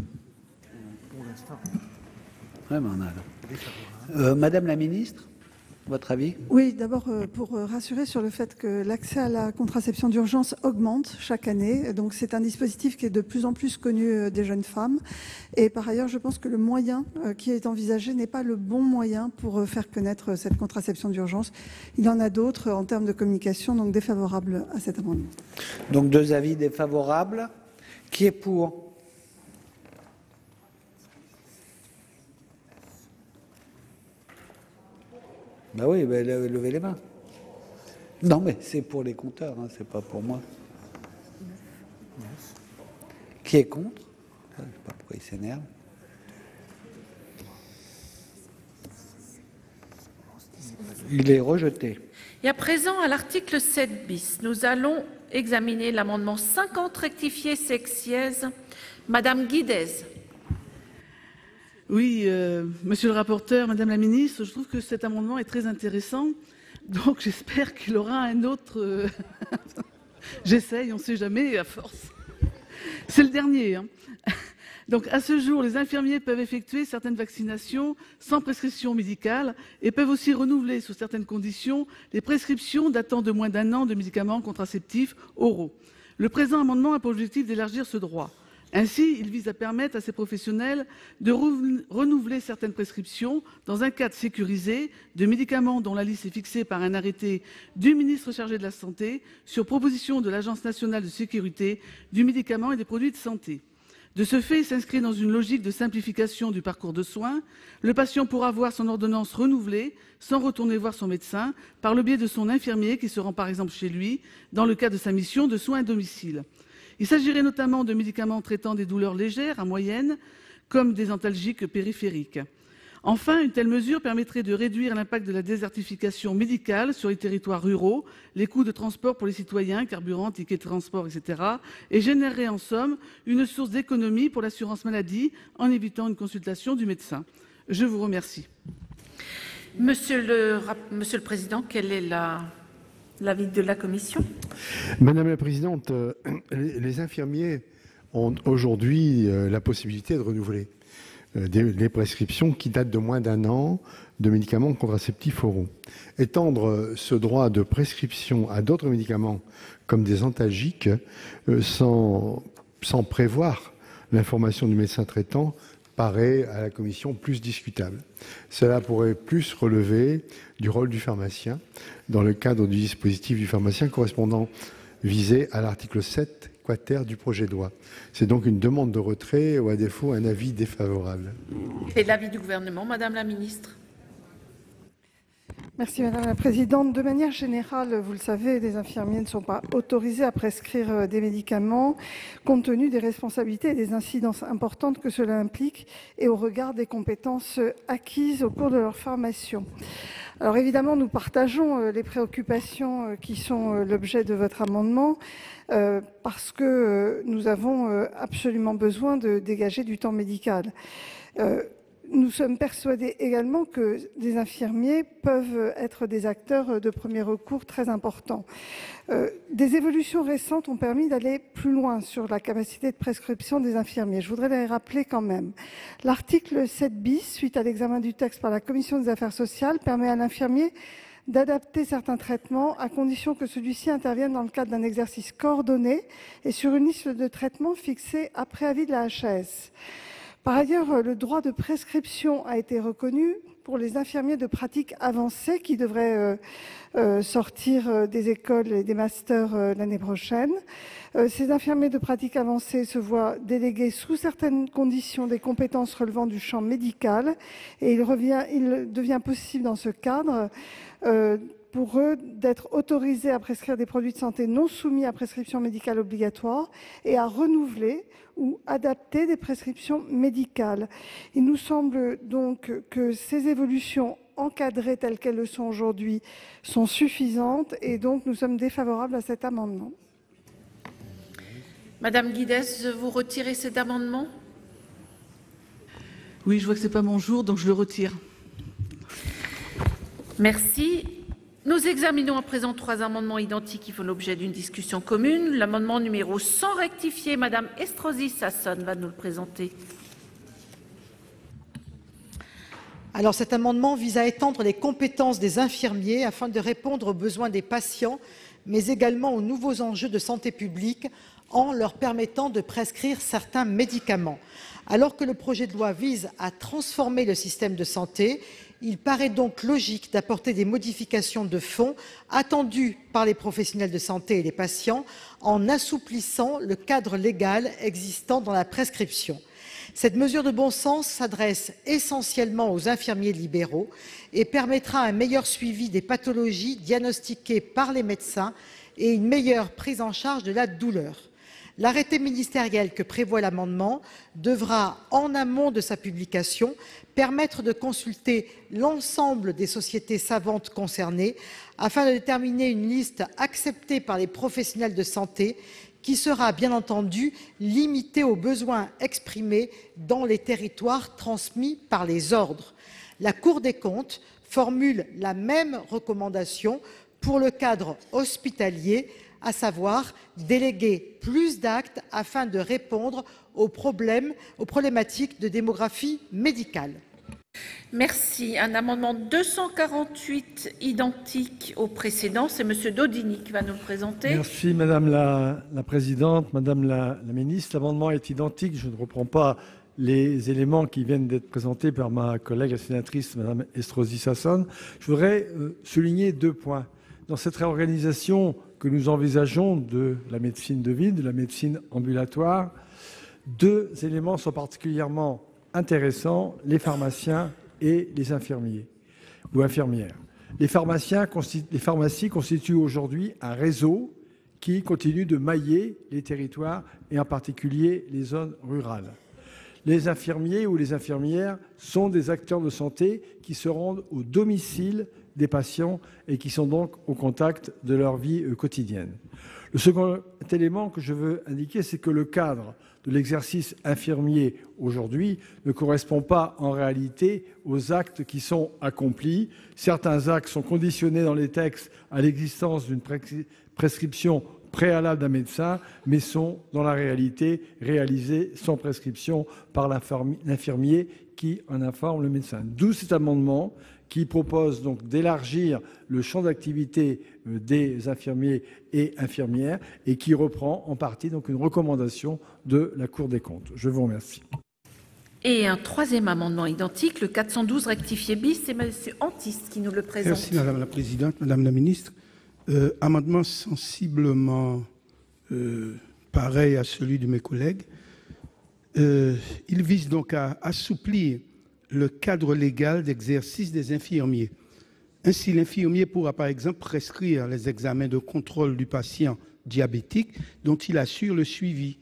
Pour l'instant.
Madame la Ministre, votre avis ?
Oui, d'abord pour rassurer sur le fait que l'accès à la contraception d'urgence augmente chaque année. Donc c'est un dispositif qui est de plus en plus connu des jeunes femmes. Et par ailleurs, je pense que le moyen qui est envisagé n'est pas le bon moyen pour faire connaître cette contraception d'urgence. Il y en a d'autres en termes de communication, donc défavorable à cet amendement.
Donc 2 avis défavorables. Qui est pour? Ben oui, ben, levez les mains. Non, mais c'est pour les compteurs, hein, c'est pas pour moi. Qui est contre? Je ne sais pas pourquoi il s'énerve. Il est rejeté.
Et à présent, à l'article 7 bis, nous allons examiner l'amendement 50 rectifié sexièse. Madame Guidez.
Oui, monsieur le rapporteur, madame la ministre, je trouve que cet amendement est très intéressant. Donc j'espère qu'il aura un autre... J'essaye, on ne sait jamais, à force. C'est le dernier. Hein. Donc, à ce jour, les infirmiers peuvent effectuer certaines vaccinations sans prescription médicale et peuvent aussi renouveler, sous certaines conditions, les prescriptions datant de moins d'1 an de médicaments contraceptifs oraux. Le présent amendement a pour objectif d'élargir ce droit. Ainsi, il vise à permettre à ces professionnels de renouveler certaines prescriptions dans un cadre sécurisé de médicaments dont la liste est fixée par un arrêté du ministre chargé de la Santé sur proposition de l'Agence nationale de sécurité du médicament et des produits de santé. De ce fait, il s'inscrit dans une logique de simplification du parcours de soins. Le patient pourra voir son ordonnance renouvelée sans retourner voir son médecin par le biais de son infirmier qui se rend par exemple chez lui dans le cadre de sa mission de soins à domicile. Il s'agirait notamment de médicaments traitant des douleurs légères à moyennes, comme des antalgiques périphériques. Enfin, une telle mesure permettrait de réduire l'impact de la désertification médicale sur les territoires ruraux, les coûts de transport pour les citoyens, carburant, tickets de transport, etc. et générerait en somme une source d'économie pour l'assurance maladie en évitant une consultation du médecin. Je vous remercie.
Monsieur le Président, quel est l'avis de la Commission?
Madame la Présidente, les infirmiers ont aujourd'hui la possibilité de renouveler des prescriptions qui datent de moins d'1 an de médicaments contraceptifs oraux. Étendre ce droit de prescription à d'autres médicaments comme des antalgiques sans prévoir l'information du médecin traitant paraît à la Commission plus discutable. Cela pourrait plus relever du rôle du pharmacien dans le cadre du dispositif du pharmacien correspondant visé à l'article 7 quater du projet de loi. C'est donc une demande de retrait ou à défaut un avis défavorable.
Et l'avis du gouvernement, Madame la Ministre.
Merci Madame la Présidente. De manière générale, vous le savez, les infirmiers ne sont pas autorisés à prescrire des médicaments compte tenu des responsabilités et des incidences importantes que cela implique et au regard des compétences acquises au cours de leur formation. Alors évidemment, nous partageons les préoccupations qui sont l'objet de votre amendement parce que nous avons absolument besoin de dégager du temps médical. Nous sommes persuadés également que des infirmiers peuvent être des acteurs de premier recours très importants. Des évolutions récentes ont permis d'aller plus loin sur la capacité de prescription des infirmiers. Je voudrais les rappeler quand même. L'article 7 bis, suite à l'examen du texte par la Commission des affaires sociales, permet à l'infirmier d'adapter certains traitements à condition que celui-ci intervienne dans le cadre d'un exercice coordonné et sur une liste de traitements fixée après avis de la HAS. Par ailleurs, le droit de prescription a été reconnu pour les infirmiers de pratique avancée qui devraient sortir des écoles et des masters l'année prochaine. Ces infirmiers de pratique avancée se voient déléguer sous certaines conditions des compétences relevant du champ médical et il devient possible dans ce cadre pour eux d'être autorisés à prescrire des produits de santé non soumis à prescription médicale obligatoire et à renouveler ou adapter des prescriptions médicales. Il nous semble donc que ces évolutions encadrées telles qu'elles le sont aujourd'hui sont suffisantes et donc nous sommes défavorables à cet amendement.
Madame Guidez, vous retirez cet amendement?
Oui, je vois que ce n'est pas mon jour, donc je le retire.
Merci. Nous examinons à présent 3 amendements identiques qui font l'objet d'une discussion commune. L'amendement numéro 100 rectifié, Madame Estrosi Sassone va nous le présenter.
Alors cet amendement vise à étendre les compétences des infirmiers afin de répondre aux besoins des patients, mais également aux nouveaux enjeux de santé publique en leur permettant de prescrire certains médicaments. Alors que le projet de loi vise à transformer le système de santé, Il paraît donc logique d'apporter des modifications de fond attendues par les professionnels de santé et les patients en assouplissant le cadre légal existant dans la prescription. Cette mesure de bon sens s'adresse essentiellement aux infirmiers libéraux et permettra un meilleur suivi des pathologies diagnostiquées par les médecins et une meilleure prise en charge de la douleur. L'arrêté ministériel que prévoit l'amendement devra, en amont de sa publication, permettre de consulter l'ensemble des sociétés savantes concernées afin de déterminer une liste acceptée par les professionnels de santé qui sera bien entendu limitée aux besoins exprimés dans les territoires transmis par les ordres. La Cour des comptes formule la même recommandation pour le cadre hospitalier, à savoir déléguer plus d'actes afin de répondre aux problématiques de démographie médicale.
Merci. Un amendement 248 identique au précédent. C'est Monsieur Daudigny qui va nous le présenter.
Merci Madame la Présidente, Madame la Ministre. L'amendement est identique. Je ne reprends pas les éléments qui viennent d'être présentés par ma collègue la sénatrice Madame Estrosi Sassone. Je voudrais souligner 2 points. Dans cette réorganisation que nous envisageons de la médecine de ville, de la médecine ambulatoire, 2 éléments sont particulièrement intéressants, les pharmaciens et les infirmiers ou infirmières. Les pharmacies constituent aujourd'hui un réseau qui continue de mailler les territoires et en particulier les zones rurales. Les infirmiers ou les infirmières sont des acteurs de santé qui se rendent au domicile des patients et qui sont donc au contact de leur vie quotidienne. Le second élément que je veux indiquer, c'est que le cadre de l'exercice infirmier aujourd'hui ne correspond pas en réalité aux actes qui sont accomplis. Certains actes sont conditionnés dans les textes à l'existence d'une prescription préalable d'un médecin, mais sont dans la réalité réalisés sans prescription par l'infirmier qui en informe le médecin. D'où cet amendement qui propose donc d'élargir le champ d'activité des infirmiers et infirmières et qui reprend en partie donc une recommandation de la Cour des comptes. Je vous remercie.
Et un 3e amendement identique, le 412 rectifié bis, c'est M. Antis qui nous le présente.
Merci Madame la Présidente, Madame la Ministre. Amendement sensiblement pareil à celui de mes collègues. Il vise donc à assouplir le cadre légal d'exercice des infirmiers. Ainsi, l'infirmier pourra par exemple prescrire les examens de contrôle du patient diabétique dont il assure le suivi.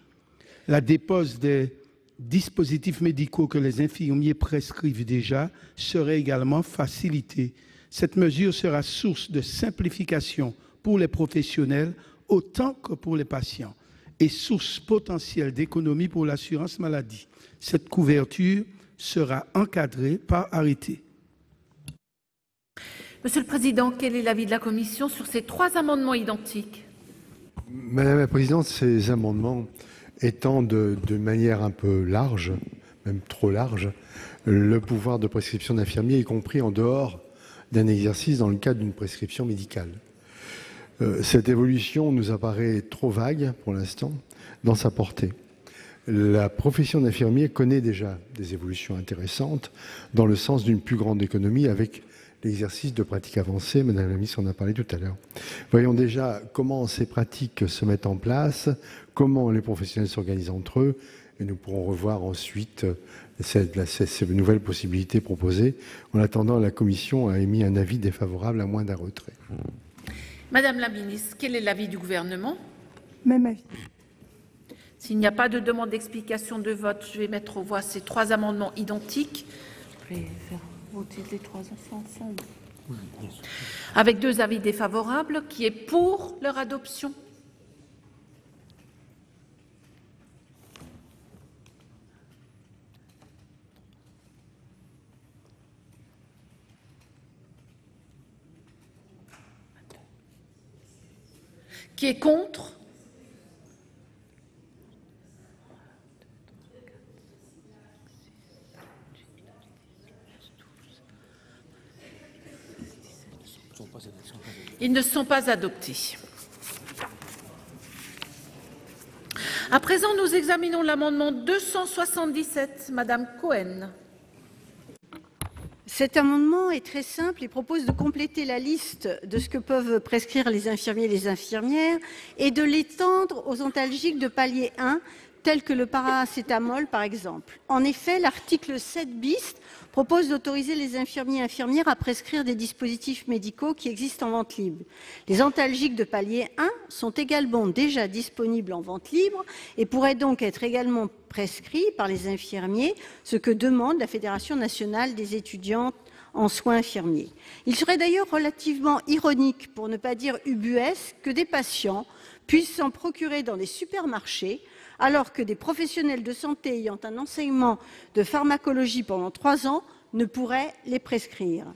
La dépose des dispositifs médicaux que les infirmiers prescrivent déjà serait également facilitée. Cette mesure sera source de simplification pour les professionnels autant que pour les patients et source potentielle d'économie pour l'assurance maladie. Cette couverture sera encadrée par arrêté.
Monsieur le Président, quel est l'avis de la Commission sur ces 3 amendements identiques?
Madame la Présidente, ces amendements étendent de manière un peu large, même trop large, le pouvoir de prescription d'infirmiers, y compris en dehors d'un exercice dans le cadre d'une prescription médicale. Cette évolution nous apparaît trop vague pour l'instant dans sa portée. La profession d'infirmier connaît déjà des évolutions intéressantes dans le sens d'une plus grande économie avec l'exercice de pratiques avancées. Madame la ministre en a parlé tout à l'heure. Voyons déjà comment ces pratiques se mettent en place, comment les professionnels s'organisent entre eux, et nous pourrons revoir ensuite ces nouvelles possibilités proposées. En attendant, la Commission a émis un avis défavorable à moins d'un retrait.
Madame la Ministre, quel est l'avis du Gouvernement?
Même avis.
S'il n'y a pas de demande d'explication de vote, je vais mettre aux voix ces 3 amendements identiques. Je vais faire voter les 3 ensemble. Avec 2 avis défavorables, qui est pour leur adoption? Qui est contre? Ils ne sont pas adoptés. À présent, nous examinons l'amendement 277. Madame Cohen.
Cet amendement est très simple. Il propose de compléter la liste de ce que peuvent prescrire les infirmiers et les infirmières et de l'étendre aux antalgiques de palier 1, tels que le paracétamol, par exemple. En effet, l'article 7 bis propose d'autoriser les infirmiers et infirmières à prescrire des dispositifs médicaux qui existent en vente libre. Les antalgiques de palier 1 sont également déjà disponibles en vente libre et pourraient donc être également prescrits par les infirmiers, ce que demande la Fédération nationale des étudiants en soins infirmiers. Il serait d'ailleurs relativement ironique, pour ne pas dire ubuesque, que des patients puissent s'en procurer dans des supermarchés alors que des professionnels de santé ayant un enseignement de pharmacologie pendant 3 ans ne pourraient les prescrire.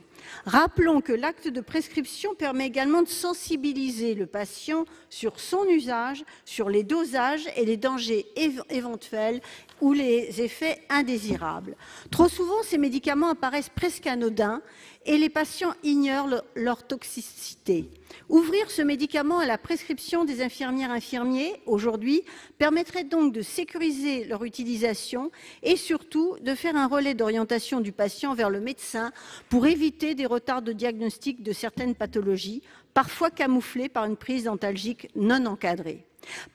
Rappelons que l'acte de prescription permet également de sensibiliser le patient sur son usage, sur les dosages et les dangers éventuels ou les effets indésirables. Trop souvent, ces médicaments apparaissent presque anodins et les patients ignorent leur toxicité. Ouvrir ce médicament à la prescription des infirmières infirmiers aujourd'hui permettrait donc de sécuriser leur utilisation et surtout de faire un relais d'orientation du patient vers le médecin pour éviter des retards de diagnostic de certaines pathologies, parfois camouflées par une prise d'antalgique non encadrée.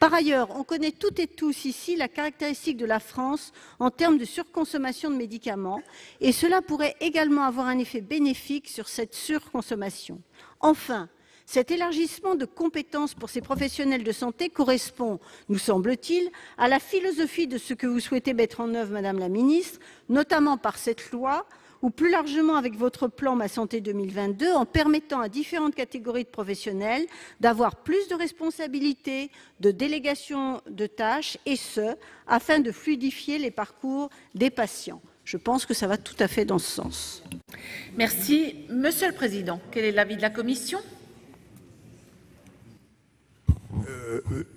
Par ailleurs, on connaît toutes et tous ici la caractéristique de la France en termes de surconsommation de médicaments et cela pourrait également avoir un effet bénéfique sur cette surconsommation. Enfin, cet élargissement de compétences pour ces professionnels de santé correspond, nous semble-t-il, à la philosophie de ce que vous souhaitez mettre en œuvre, Madame la Ministre, notamment par cette loi, ou plus largement avec votre plan Ma Santé 2022, en permettant à différentes catégories de professionnels d'avoir plus de responsabilités, de délégation de tâches, et ce, afin de fluidifier les parcours des patients. Je pense que ça va tout à fait dans ce sens.
Merci. Monsieur le Président, quel est l'avis de la Commission ?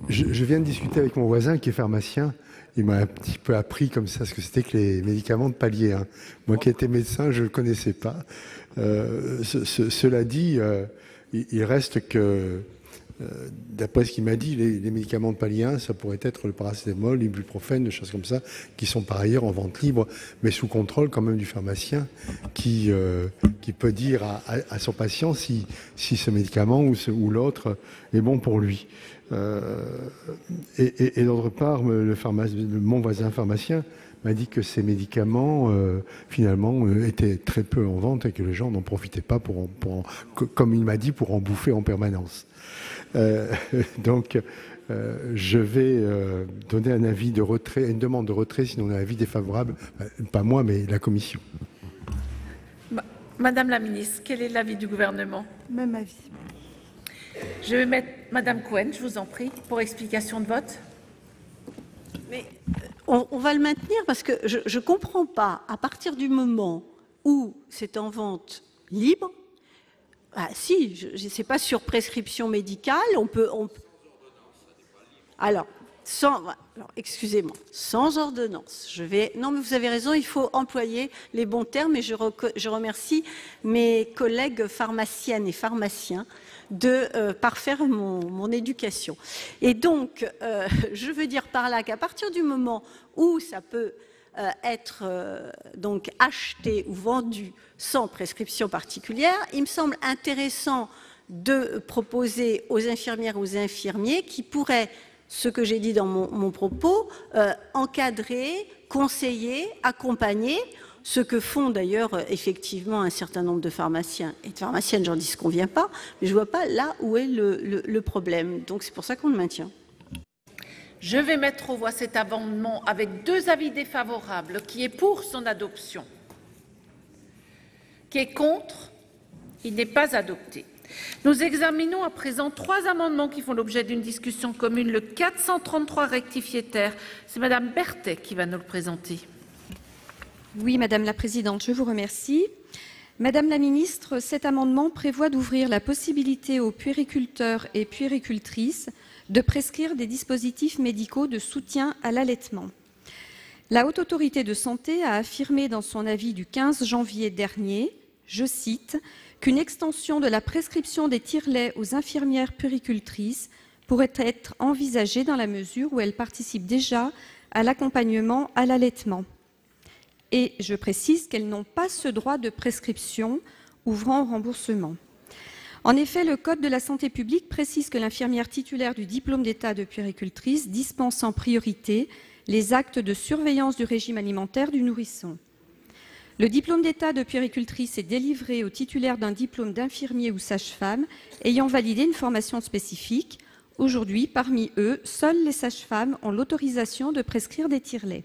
Je viens de discuter avec mon voisin qui est pharmacien. Il m'a un petit peu appris comme ça ce que c'était que les médicaments de palier 1. Moi qui étais médecin, je ne le connaissais pas. Cela dit, il reste que, d'après ce qu'il m'a dit, les médicaments de palier 1, ça pourrait être le paracétamol, l'ibuprofène, des choses comme ça, qui sont par ailleurs en vente libre, mais sous contrôle quand même du pharmacien qui peut dire à son patient si ce médicament ou l'autre est bon pour lui. Et d'autre part, mon voisin pharmacien m'a dit que ces médicaments, finalement, étaient très peu en vente et que les gens n'en profitaient pas, comme il m'a dit, pour en bouffer en permanence. Donc, je vais donner un avis de retrait, une demande de retrait, sinon on a un avis défavorable, pas moi, mais la Commission.
Madame la Ministre, quel est l'avis du Gouvernement ?
Même avis.
Je vais mettre Madame Cohen, je vous en prie, pour explication de vote.
Mais on va le maintenir parce que je ne comprends pas, à partir du moment où c'est en vente libre, c'est pas sur prescription médicale, on peut alors, excusez-moi, sans ordonnance. Non, mais vous avez raison, il faut employer les bons termes et je remercie mes collègues pharmaciennes et pharmaciens de parfaire mon éducation. Et donc, je veux dire par là qu'à partir du moment où ça peut être donc acheté ou vendu sans prescription particulière, il me semble intéressant de proposer aux infirmières, aux infirmiers qui pourraient, ce que j'ai dit dans mon propos, encadrer, conseiller, accompagner, ce que font d'ailleurs effectivement un certain nombre de pharmaciens et de pharmaciennes, j'en dis ce qu'on ne vient pas, mais je ne vois pas là où est le problème. Donc c'est pour ça qu'on le maintient.
Je vais mettre aux voix cet amendement avec 2 avis défavorables. Qui est pour son adoption? Qui est contre? Il n'est pas adopté. Nous examinons à présent 3 amendements qui font l'objet d'une discussion commune. Le 433 rectifié terre, c'est Madame Berthet qui va nous le présenter.
Oui, Madame la Présidente, je vous remercie. Madame la Ministre, cet amendement prévoit d'ouvrir la possibilité aux puériculteurs et puéricultrices de prescrire des dispositifs médicaux de soutien à l'allaitement. La Haute Autorité de Santé a affirmé dans son avis du 15 janvier dernier, je cite, qu'une extension de la prescription des tire-laits aux infirmières puéricultrices pourrait être envisagée dans la mesure où elles participent déjà à l'accompagnement à l'allaitement. et je précise qu'elles n'ont pas ce droit de prescription ouvrant au remboursement. En effet, le Code de la santé publique précise que l'infirmière titulaire du diplôme d'État de puéricultrice dispense en priorité les actes de surveillance du régime alimentaire du nourrisson. Le diplôme d'État de puéricultrice est délivré aux titulaires d'un diplôme d'infirmier ou sage-femme ayant validé une formation spécifique. Aujourd'hui, parmi eux, seules les sages-femmes ont l'autorisation de prescrire des tire-laits.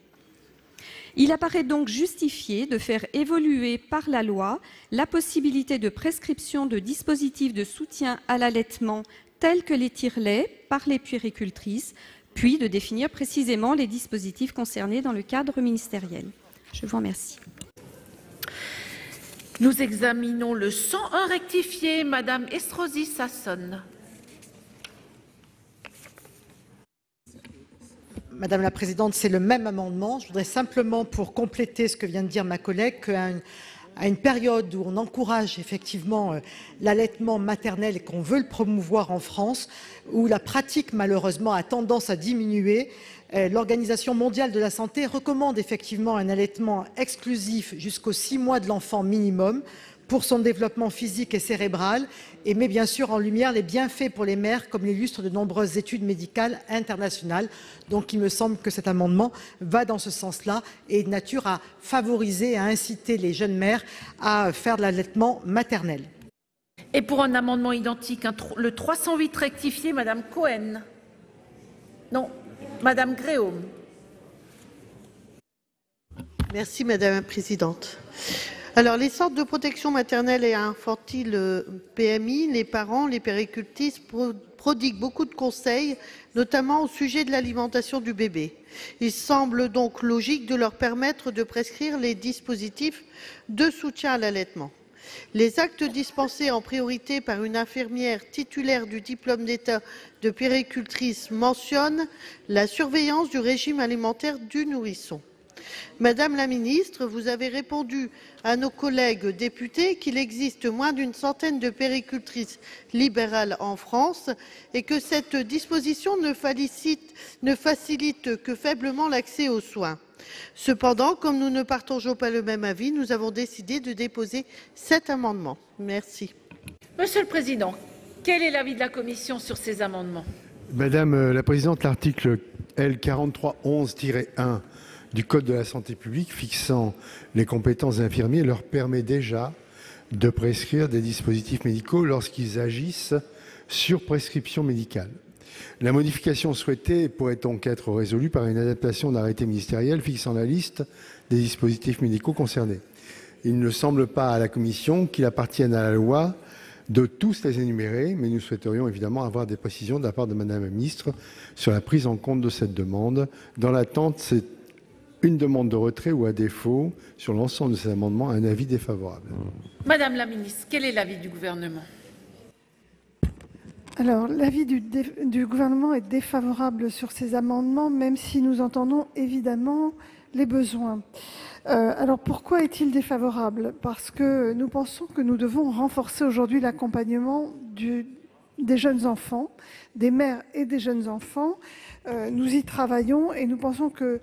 Il apparaît donc justifié de faire évoluer par la loi la possibilité de prescription de dispositifs de soutien à l'allaitement tels que les tire-laits par les puéricultrices, puis de définir précisément les dispositifs concernés dans le cadre ministériel. Je vous remercie.
Nous examinons le 101 rectifié. Madame Estrosi Sassone.
Madame la Présidente, c'est le même amendement. Je voudrais simplement, pour compléter ce que vient de dire ma collègue, qu'à une période où on encourage effectivement l'allaitement maternel et qu'on veut le promouvoir en France, où la pratique malheureusement a tendance à diminuer, l'Organisation mondiale de la santé recommande effectivement un allaitement exclusif jusqu'aux 6 mois de l'enfant minimum pour son développement physique et cérébral, et met bien sûr en lumière les bienfaits pour les mères, comme l'illustrent de nombreuses études médicales internationales. Donc il me semble que cet amendement va dans ce sens-là et est de nature à favoriser, à inciter les jeunes mères à faire de l'allaitement maternel.
Et pour un amendement identique, le 308 rectifié, Madame Cohen. Non, Madame Gréaume.
Merci Madame la Présidente. Alors, les centres de protection maternelle et infantile PMI, les parents, les puéricultrices prodiguent beaucoup de conseils, notamment au sujet de l'alimentation du bébé. Il semble donc logique de leur permettre de prescrire les dispositifs de soutien à l'allaitement. Les actes dispensés en priorité par une infirmière titulaire du diplôme d'État de puéricultrice mentionnent la surveillance du régime alimentaire du nourrisson. Madame la ministre, vous avez répondu à nos collègues députés qu'il existe moins d'une centaine de puéricultrices libérales en France et que cette disposition ne facilite que faiblement l'accès aux soins. Cependant, comme nous ne partageons pas le même avis, nous avons décidé de déposer cet amendement. Merci.
Monsieur le Président, quel est l'avis de la Commission sur ces amendements?
Madame la Présidente, l'article L. 4311-1 du Code de la santé publique fixant les compétences des infirmiers leur permet déjà de prescrire des dispositifs médicaux lorsqu'ils agissent sur prescription médicale. La modification souhaitée pourrait donc être résolue par une adaptation d'arrêté ministériel fixant la liste des dispositifs médicaux concernés. Il ne semble pas à la Commission qu'il appartienne à la loi de tous les énumérer, mais nous souhaiterions évidemment avoir des précisions de la part de Madame la Ministre sur la prise en compte de cette demande. Dans l'attente, c'est une demande de retrait ou à défaut, sur l'ensemble de ces amendements, un avis défavorable.
Madame la Ministre, quel est l'avis du Gouvernement?
Alors, l'avis du gouvernement est défavorable sur ces amendements, même si nous entendons évidemment les besoins. Alors, pourquoi est-il défavorable? Parce que nous pensons que nous devons renforcer aujourd'hui l'accompagnement des jeunes enfants, des mères et des jeunes enfants. Nous y travaillons et nous pensons que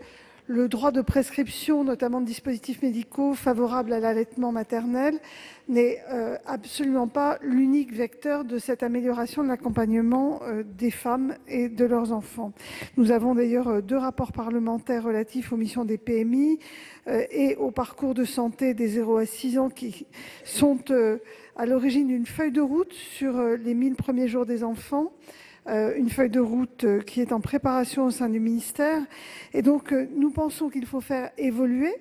le droit de prescription, notamment de dispositifs médicaux favorables à l'allaitement maternel, n'est absolument pas l'unique vecteur de cette amélioration de l'accompagnement des femmes et de leurs enfants. Nous avons d'ailleurs 2 rapports parlementaires relatifs aux missions des PMI et au parcours de santé des 0 à 6 ans qui sont à l'origine d'une feuille de route sur les 1000 premiers jours des enfants. Une feuille de route qui est en préparation au sein du ministère. Et donc, nous pensons qu'il faut faire évoluer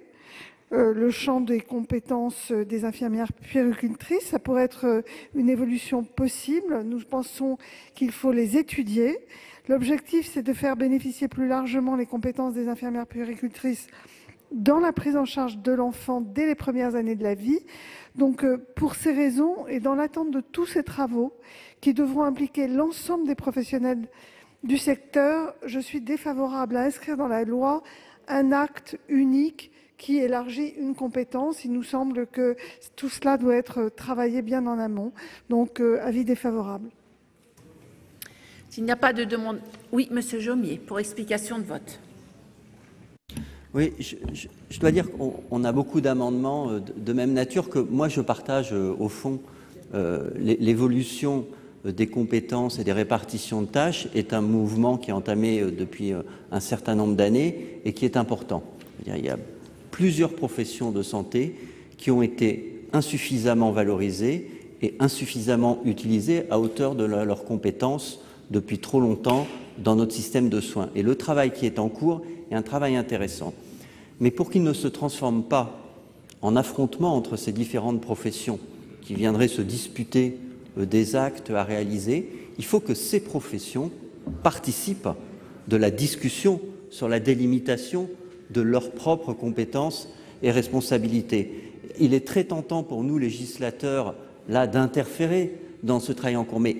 le champ des compétences des infirmières puéricultrices. Ça pourrait être une évolution possible. Nous pensons qu'il faut les étudier. L'objectif, c'est de faire bénéficier plus largement les compétences des infirmières puéricultrices dans la prise en charge de l'enfant dès les premières années de la vie. Donc, pour ces raisons, et dans l'attente de tous ces travaux qui devront impliquer l'ensemble des professionnels du secteur, je suis défavorable à inscrire dans la loi un acte unique qui élargit une compétence. Il nous semble que tout cela doit être travaillé bien en amont. Donc, avis défavorable.
S'il n'y a pas de demande... Oui, Monsieur Jomier, pour explication de vote.
Oui, je dois dire qu'on a beaucoup d'amendements de même nature que moi je partage au fond. L'évolution des compétences et des répartitions de tâches est un mouvement qui est entamé depuis un certain nombre d'années et qui est important. Il y a plusieurs professions de santé qui ont été insuffisamment valorisées et insuffisamment utilisées à hauteur de leurs compétences depuis trop longtemps dans notre système de soins. Et le travail qui est en cours est un travail intéressant. Mais pour qu'il ne se transforme pas en affrontement entre ces différentes professions qui viendraient se disputer des actes à réaliser, il faut que ces professions participent de la discussion sur la délimitation de leurs propres compétences et responsabilités. Il est très tentant pour nous, législateurs, là, d'interférer dans ce travail en cours. Mais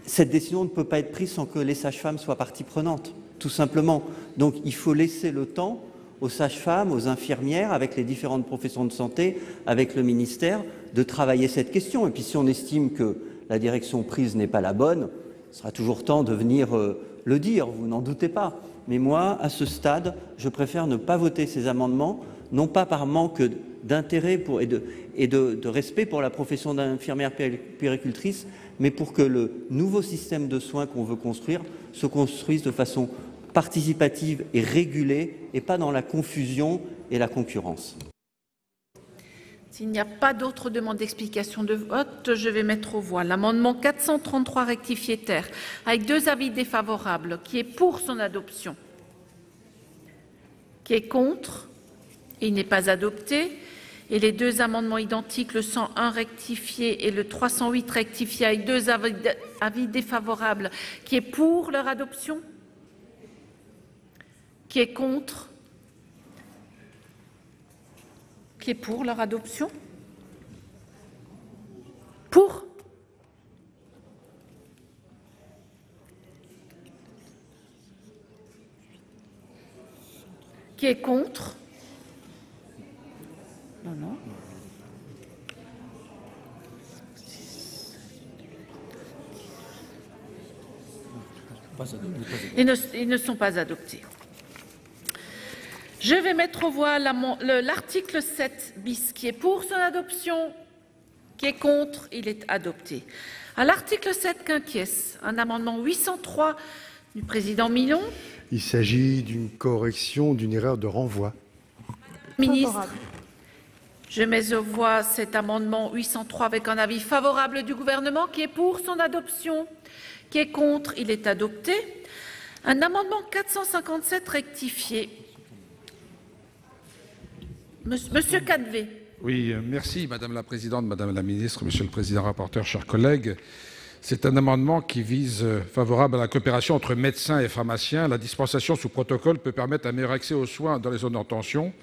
cette décision ne peut pas être prise sans que les sages-femmes soient partie prenante, tout simplement. Donc il faut laisser le temps aux sages-femmes, aux infirmières, avec les différentes professions de santé, avec le ministère, de travailler cette question. Et puis si on estime que la direction prise n'est pas la bonne, il sera toujours temps de venir le dire, vous n'en doutez pas. Mais moi, à ce stade, je préfère ne pas voter ces amendements, non pas par manque d'intérêt et de respect pour la profession d'infirmière puéricultrice, mais pour que le nouveau système de soins qu'on veut construire se construise de façon participative et régulée et pas dans la confusion et la concurrence.
S'il n'y a pas d'autres demandes d'explication de vote, je vais mettre aux voix l'amendement 433 rectifié terre avec 2 avis défavorables. Qui est pour son adoption? Qui est contre? Il n'est pas adopté. Et les 2 amendements identiques, le 101 rectifié et le 308 rectifié avec 2 avis défavorables. Qui est pour leur adoption? Qui est contre? Qui est pour leur adoption? Pour? Qui est contre? Non, non. Ils ne sont pas adoptés. Je vais mettre aux voix l'article 7 bis. Qui est pour son adoption? Qui est contre? Il est adopté. À l'article 7 quinquies, un amendement 803 du président Milon.
Il s'agit d'une correction d'une erreur de renvoi.
Ministre, je mets aux voix cet amendement 803 avec un avis favorable du gouvernement. Qui est pour son adoption? Qui est contre? Il est adopté. Un amendement 457 rectifié. Monsieur Cadvet.
Oui, merci Madame la Présidente, Madame la Ministre, Monsieur le Président rapporteur, chers collègues. C'est un amendement qui vise favorable à la coopération entre médecins et pharmaciens. La dispensation sous protocole peut permettre un meilleur accès aux soins dans les zones en tension.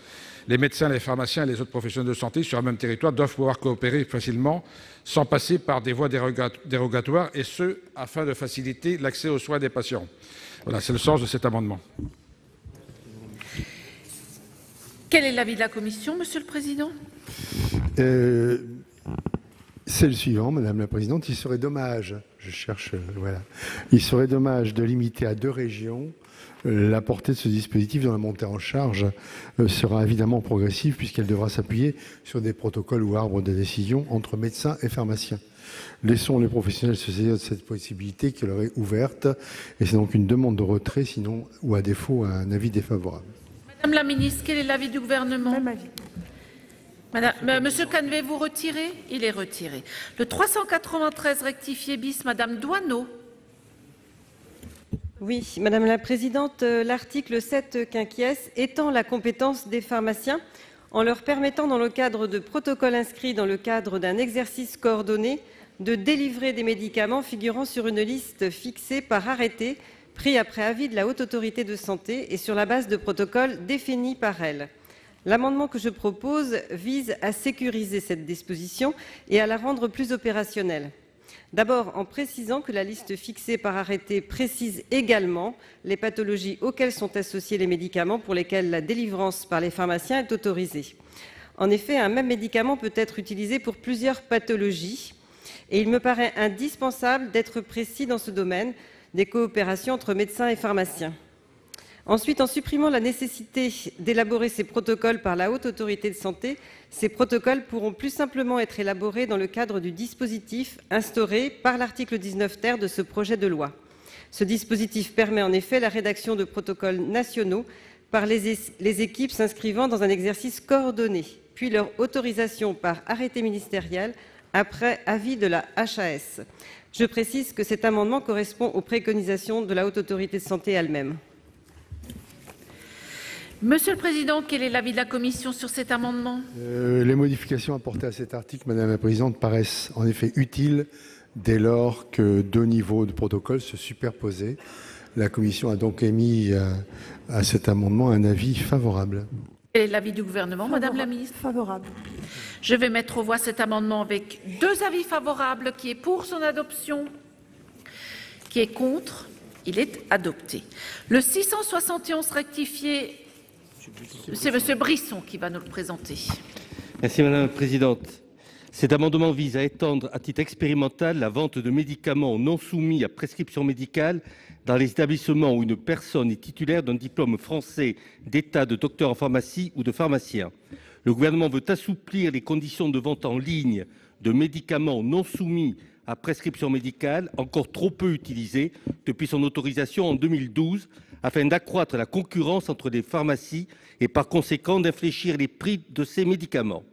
Les médecins, les pharmaciens et les autres professionnels de santé sur un même territoire doivent pouvoir coopérer facilement sans passer par des voies dérogatoires, et ce, afin de faciliter l'accès aux soins des patients. Voilà, c'est le sens de cet amendement.
Quel est l'avis de la Commission, Monsieur le Président?
C'est le suivant, Madame la Présidente. Il serait dommage, il serait dommage de limiter à 2 régions la portée de ce dispositif dont la montée en charge sera évidemment progressive puisqu'elle devra s'appuyer sur des protocoles ou arbres de décision entre médecins et pharmaciens. Laissons les professionnels se saisir de cette possibilité qui leur est ouverte et c'est donc une demande de retrait, sinon ou à défaut un avis défavorable.
Madame la Ministre, quel est l'avis du gouvernement?
Même avis.
Monsieur Canvet, vous retirez? Il est retiré. Le 393 rectifié bis, Madame Doineau.
Oui, Madame la Présidente, l'article 7 quinquies étend la compétence des pharmaciens en leur permettant, dans le cadre de protocoles inscrits dans le cadre d'un exercice coordonné, de délivrer des médicaments figurant sur une liste fixée par arrêté pris après avis de la Haute Autorité de Santé et sur la base de protocoles définis par elle. L'amendement que je propose vise à sécuriser cette disposition et à la rendre plus opérationnelle. D'abord, en précisant que la liste fixée par arrêté précise également les pathologies auxquelles sont associés les médicaments pour lesquels la délivrance par les pharmaciens est autorisée. En effet, un même médicament peut être utilisé pour plusieurs pathologies et il me paraît indispensable d'être précis dans ce domaine des coopérations entre médecins et pharmaciens. Ensuite, en supprimant la nécessité d'élaborer ces protocoles par la Haute Autorité de Santé, ces protocoles pourront plus simplement être élaborés dans le cadre du dispositif instauré par l'article 19 ter de ce projet de loi. Ce dispositif permet en effet la rédaction de protocoles nationaux par les équipes s'inscrivant dans un exercice coordonné, puis leur autorisation par arrêté ministériel après avis de la HAS. Je précise que cet amendement correspond aux préconisations de la Haute Autorité de Santé elle-même.
Monsieur le Président, quel est l'avis de la Commission sur cet amendement?
Les modifications apportées à cet article, Madame la Présidente, paraissent en effet utiles dès lors que deux niveaux de protocole se superposaient. La Commission a donc émis à cet amendement un avis favorable.
Quel est l'avis du Gouvernement, Madame la Ministre?
Favorable.
Je vais mettre aux voix cet amendement avec deux avis favorables. Qui est pour son adoption? Qui est contre? Il est adopté. Le 671 rectifié, c'est Monsieur Brisson qui va nous le présenter.
Merci Madame la Présidente. Cet amendement vise à étendre à titre expérimental la vente de médicaments non soumis à prescription médicale dans les établissements où une personne est titulaire d'un diplôme français d'état de docteur en pharmacie ou de pharmacien. Le gouvernement veut assouplir les conditions de vente en ligne de médicaments non soumis à prescription médicale, encore trop peu utilisés depuis son autorisation en 2012, afin d'accroître la concurrence entre les pharmacies et par conséquent d'infléchir les prix de ces médicaments.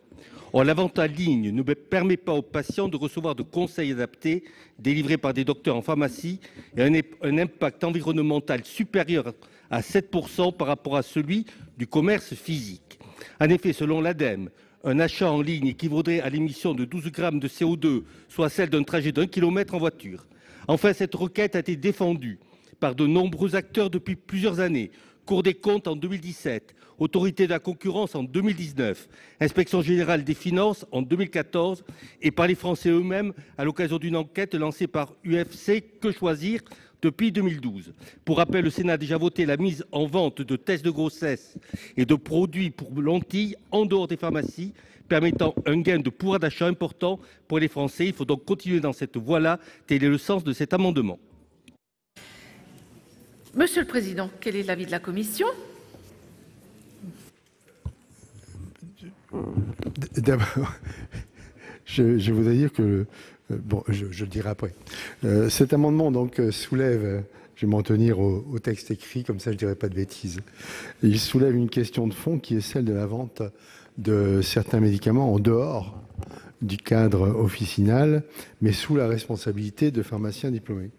Or, la vente en ligne ne permet pas aux patients de recevoir de conseils adaptés délivrés par des docteurs en pharmacie et un impact environnemental supérieur à 7% par rapport à celui du commerce physique. En effet, selon l'ADEME, un achat en ligne équivaudrait à l'émission de 12 grammes de CO2, soit celle d'un trajet d'1 kilomètre en voiture. Enfin, cette requête a été défendue par de nombreux acteurs depuis plusieurs années. Cour des comptes en 2017, Autorité de la concurrence en 2019, Inspection générale des finances en 2014 et par les Français eux-mêmes à l'occasion d'une enquête lancée par UFC Que Choisir depuis 2012. Pour rappel, le Sénat a déjà voté la mise en vente de tests de grossesse et de produits pour lentilles en dehors des pharmacies, permettant un gain de pouvoir d'achat important pour les Français. Il faut donc continuer dans cette voie-là. Tel est le sens de cet amendement.
Monsieur le Président, quel est l'avis de la Commission?
D'abord, je voudrais dire que, bon, je le dirai après. Cet amendement donc soulève, je vais m'en tenir au texte écrit, comme ça je ne dirai pas de bêtises. Il soulève une question de fond qui est celle de la vente de certains médicaments en dehors du cadre officinal, mais sous la responsabilité de pharmaciens diplômés.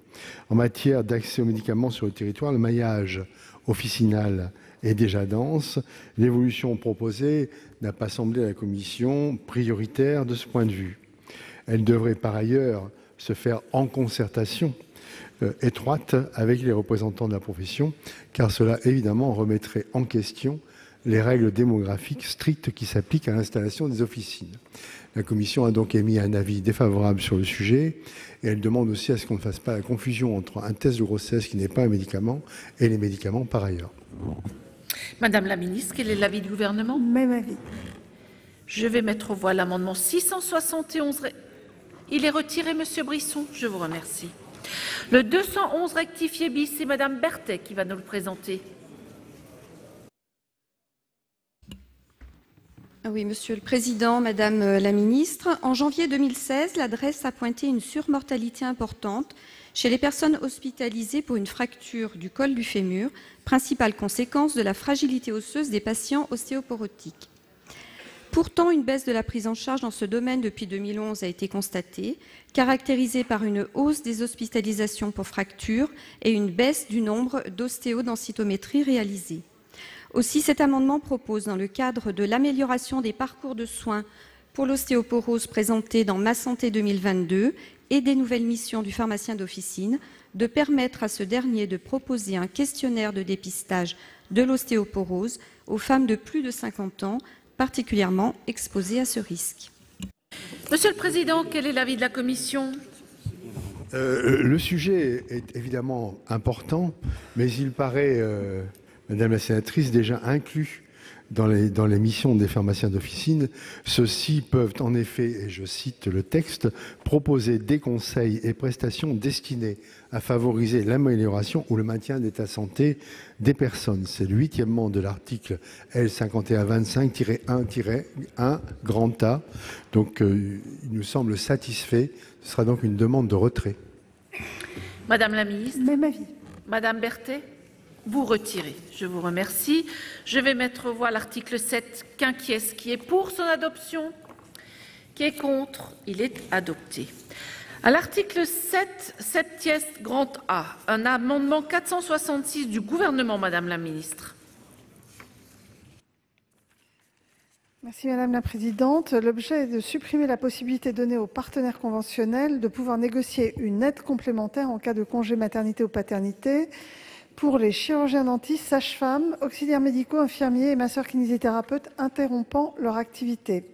En matière d'accès aux médicaments sur le territoire, le maillage officinal est déjà dense. L'évolution proposée n'a pas semblé à la Commission prioritaire de ce point de vue. Elle devrait par ailleurs se faire en concertation étroite avec les représentants de la profession, car cela évidemment remettrait en question les règles démographiques strictes qui s'appliquent à l'installation des officines. La Commission a donc émis un avis défavorable sur le sujet et elle demande aussi à ce qu'on ne fasse pas la confusion entre un test de grossesse qui n'est pas un médicament et les médicaments par ailleurs.
Madame la Ministre, quel est l'avis du Gouvernement?
Même avis.
Je vais mettre aux voix l'amendement 671. Il est retiré, Monsieur Brisson. Je vous remercie. Le 211 rectifié bis, c'est Madame Berthet qui va nous le présenter.
Oui, Monsieur le Président, Madame la Ministre, en janvier 2016, l'adresse a pointé une surmortalité importante chez les personnes hospitalisées pour une fracture du col du fémur, principale conséquence de la fragilité osseuse des patients ostéoporotiques. Pourtant, une baisse de la prise en charge dans ce domaine depuis 2011 a été constatée, caractérisée par une hausse des hospitalisations pour fractures et une baisse du nombre d'ostéodensitométries réalisées. Aussi, cet amendement propose, dans le cadre de l'amélioration des parcours de soins pour l'ostéoporose présenté dans Ma Santé 2022 et des nouvelles missions du pharmacien d'officine, de permettre à ce dernier de proposer un questionnaire de dépistage de l'ostéoporose aux femmes de plus de 50 ans, particulièrement exposées à ce risque.
Monsieur le Président, quel est l'avis de la Commission?
Le sujet est évidemment important, mais il paraît, Madame la sénatrice, déjà inclus dans les missions des pharmaciens d'officine. Ceux-ci peuvent en effet, et je cite le texte, proposer des conseils et prestations destinés à favoriser l'amélioration ou le maintien de l'état de santé des personnes. C'est le 8e de l'article L5125-1-1 grand A. Donc, il nous semble satisfait. Ce sera donc une demande de retrait.
Madame la ministre.
Même avis.
Madame Berthet. Vous retirez. Je vous remercie. Je vais mettre aux voix l'article 7 quinquies qui est pour son adoption, qui est contre. Il est adopté. À l'article 7 septies grand A, un amendement 466 du gouvernement, Madame la ministre.
Merci Madame la Présidente. L'objet est de supprimer la possibilité donnée aux partenaires conventionnels de pouvoir négocier une aide complémentaire en cas de congé maternité ou paternité pour les chirurgiens dentistes, sages-femmes, auxiliaires médicaux, infirmiers et masseurs-kinésithérapeutes interrompant leur activité.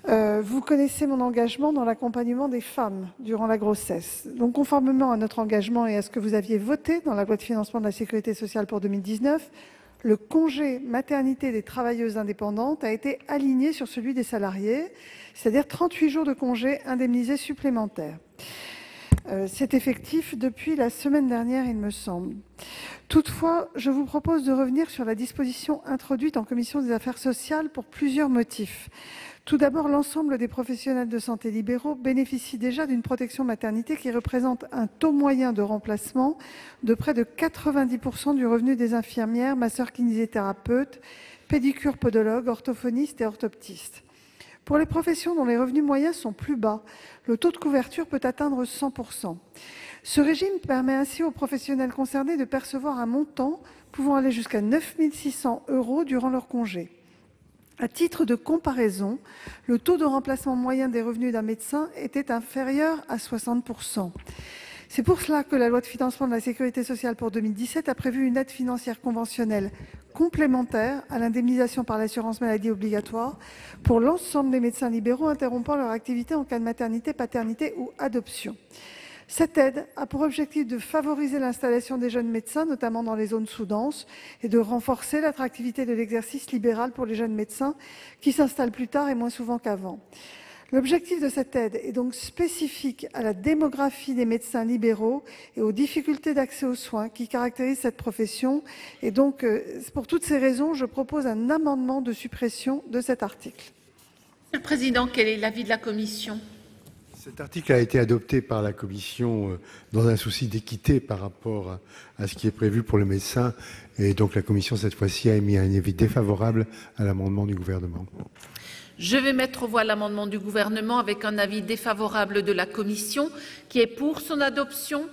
Vous connaissez mon engagement dans l'accompagnement des femmes durant la grossesse. Donc, conformément à notre engagement et à ce que vous aviez voté dans la loi de financement de la Sécurité sociale pour 2019, le congé maternité des travailleuses indépendantes a été aligné sur celui des salariés, c'est-à-dire 38 jours de congé indemnisés supplémentaires. C'est effectif depuis la semaine dernière, il me semble. Toutefois, je vous propose de revenir sur la disposition introduite en commission des affaires sociales pour plusieurs motifs. Tout d'abord, l'ensemble des professionnels de santé libéraux bénéficient déjà d'une protection maternité qui représente un taux moyen de remplacement de près de 90% du revenu des infirmières, masseurs-kinésithérapeutes, pédicures, podologues, orthophonistes et orthoptistes. Pour les professions dont les revenus moyens sont plus bas, le taux de couverture peut atteindre 100%. Ce régime permet ainsi aux professionnels concernés de percevoir un montant pouvant aller jusqu'à 9 600 € durant leur congé. À titre de comparaison, le taux de remplacement moyen des revenus d'un médecin était inférieur à 60%. C'est pour cela que la loi de financement de la Sécurité sociale pour 2017 a prévu une aide financière conventionnelle complémentaire à l'indemnisation par l'assurance maladie obligatoire pour l'ensemble des médecins libéraux interrompant leur activité en cas de maternité, paternité ou adoption. Cette aide a pour objectif de favoriser l'installation des jeunes médecins, notamment dans les zones sous-denses, et de renforcer l'attractivité de l'exercice libéral pour les jeunes médecins qui s'installent plus tard et moins souvent qu'avant. L'objectif de cette aide est donc spécifique à la démographie des médecins libéraux et aux difficultés d'accès aux soins qui caractérisent cette profession. Et donc, pour toutes ces raisons, je propose un amendement de suppression de cet article.
Monsieur le Président, quel est l'avis de la Commission ?
Cet article a été adopté par la Commission dans un souci d'équité par rapport à ce qui est prévu pour les médecins. Et donc la Commission, cette fois-ci, a émis un avis défavorable à l'amendement du gouvernement.
Je vais mettre aux voix l'amendement du gouvernement avec un avis défavorable de la Commission. Qui est pour son adoption?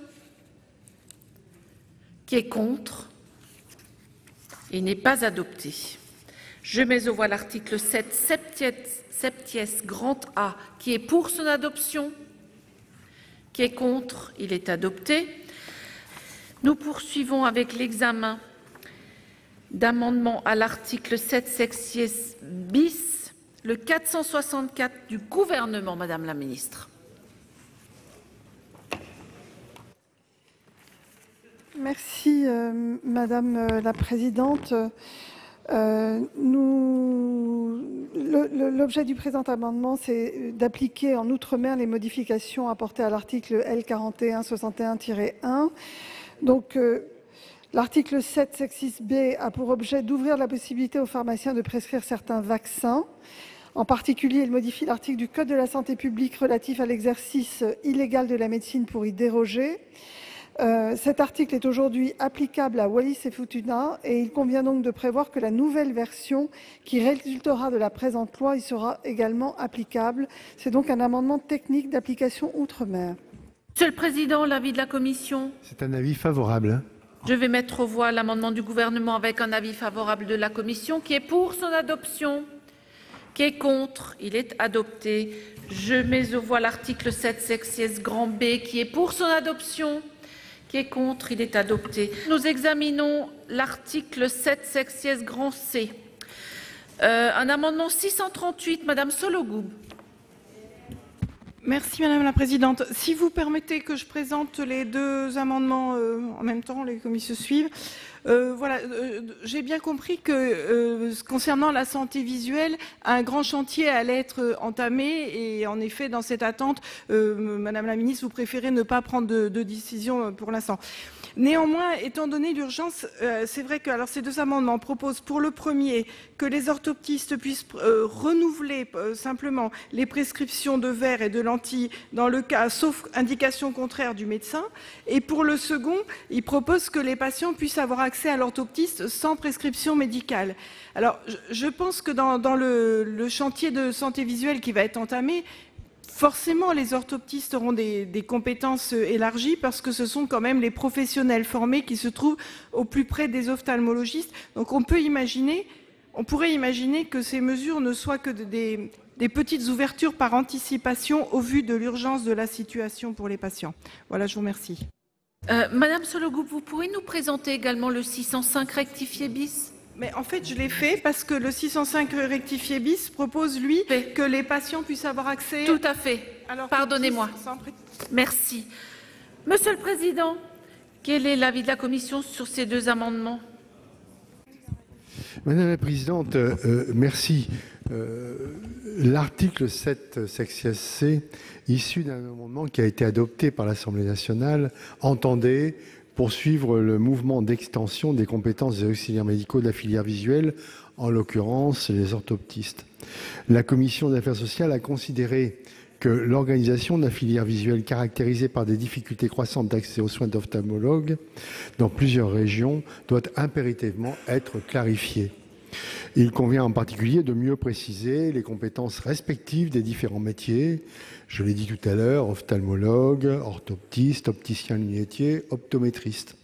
Qui est contre? Il n'est pas adopté. Je mets aux voix l'article 7 septies grand A. Qui est pour son adoption? Qui est contre? Il est adopté. Nous poursuivons avec l'examen d'amendements à l'article 7 sexies bis. Le 464 du gouvernement, Madame la ministre.
Merci, Madame la Présidente. L'objet du présent amendement, c'est d'appliquer en Outre-mer les modifications apportées à l'article L4161-1. Donc, l'article 7 sexies B a pour objet d'ouvrir la possibilité aux pharmaciens de prescrire certains vaccins. En particulier, il modifie l'article du Code de la santé publique relatif à l'exercice illégal de la médecine pour y déroger. Cet article est aujourd'hui applicable à Wallis et Futuna et il convient donc de prévoir que la nouvelle version qui résultera de la présente loi y sera également applicable. C'est donc un amendement technique d'application outre-mer.
Monsieur le Président, l'avis de la Commission?
C'est un avis favorable.
Je vais mettre aux voix l'amendement du gouvernement avec un avis favorable de la Commission. Qui est pour son adoption? Qui est contre? Il est adopté. Je mets aux voix l'article 7 sexies grand B. Qui est pour son adoption? Qui est contre? Il est adopté. Nous examinons l'article 7 sexies grand C. Un amendement 638, Madame Sollogoub.
Merci Madame la Présidente. Si vous permettez que je présente les deux amendements en même temps, comme ils se suivent. Voilà, j'ai bien compris que concernant la santé visuelle, un grand chantier allait être entamé et en effet, dans cette attente, Madame la Ministre, vous préférez ne pas prendre de décision pour l'instant. Néanmoins, étant donné l'urgence, c'est vrai que alors, ces deux amendements proposent pour le premier que les orthoptistes puissent renouveler simplement les prescriptions de verres et de lentilles dans le cas, sauf indication contraire du médecin. Et pour le second, ils proposent que les patients puissent avoir accès à l'orthoptiste sans prescription médicale. Alors, je pense que dans le chantier de santé visuelle qui va être entamé, forcément, les orthoptistes auront des compétences élargies parce que ce sont quand même les professionnels formés qui se trouvent au plus près des ophtalmologistes. Donc, on pourrait imaginer que ces mesures ne soient que des petites ouvertures par anticipation au vu de l'urgence de la situation pour les patients. Voilà, je vous remercie.
Madame Sollogoub, vous pourrez nous présenter également le 605 rectifié bis ?
Mais en fait, je l'ai fait parce que le 605 rectifié bis propose, lui, que les patients puissent avoir accès...
Tout à fait. Pardonnez-moi. Merci. Monsieur le Président, quel est l'avis de la Commission sur ces deux amendements ?
Madame la Présidente, merci. L'article 7, section C, issu d'un amendement qui a été adopté par l'Assemblée nationale, entendait poursuivre le mouvement d'extension des compétences des auxiliaires médicaux de la filière visuelle, en l'occurrence les orthoptistes. La Commission des affaires sociales a considéré que l'organisation de la filière visuelle, caractérisée par des difficultés croissantes d'accès aux soins d'ophtalmologues dans plusieurs régions, doit impérativement être clarifiée. Il convient en particulier de mieux préciser les compétences respectives des différents métiers, je l'ai dit tout à l'heure, ophtalmologue, orthoptiste, opticien lunetier, optométriste,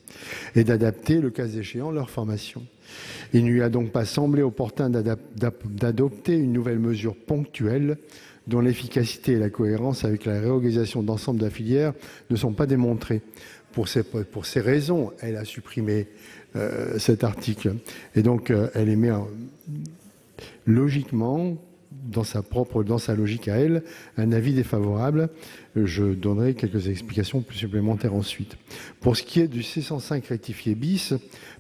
et d'adapter, le cas échéant, leur formation. Il ne lui a donc pas semblé opportun d'adopter une nouvelle mesure ponctuelle dont l'efficacité et la cohérence avec la réorganisation d'ensemble de la filière ne sont pas démontrées. Pour ces raisons, elle a supprimé cet article. Et donc, elle émet logiquement, dans sa logique à elle, un avis défavorable. Je donnerai quelques explications plus supplémentaires ensuite. Pour ce qui est du C105 rectifié bis,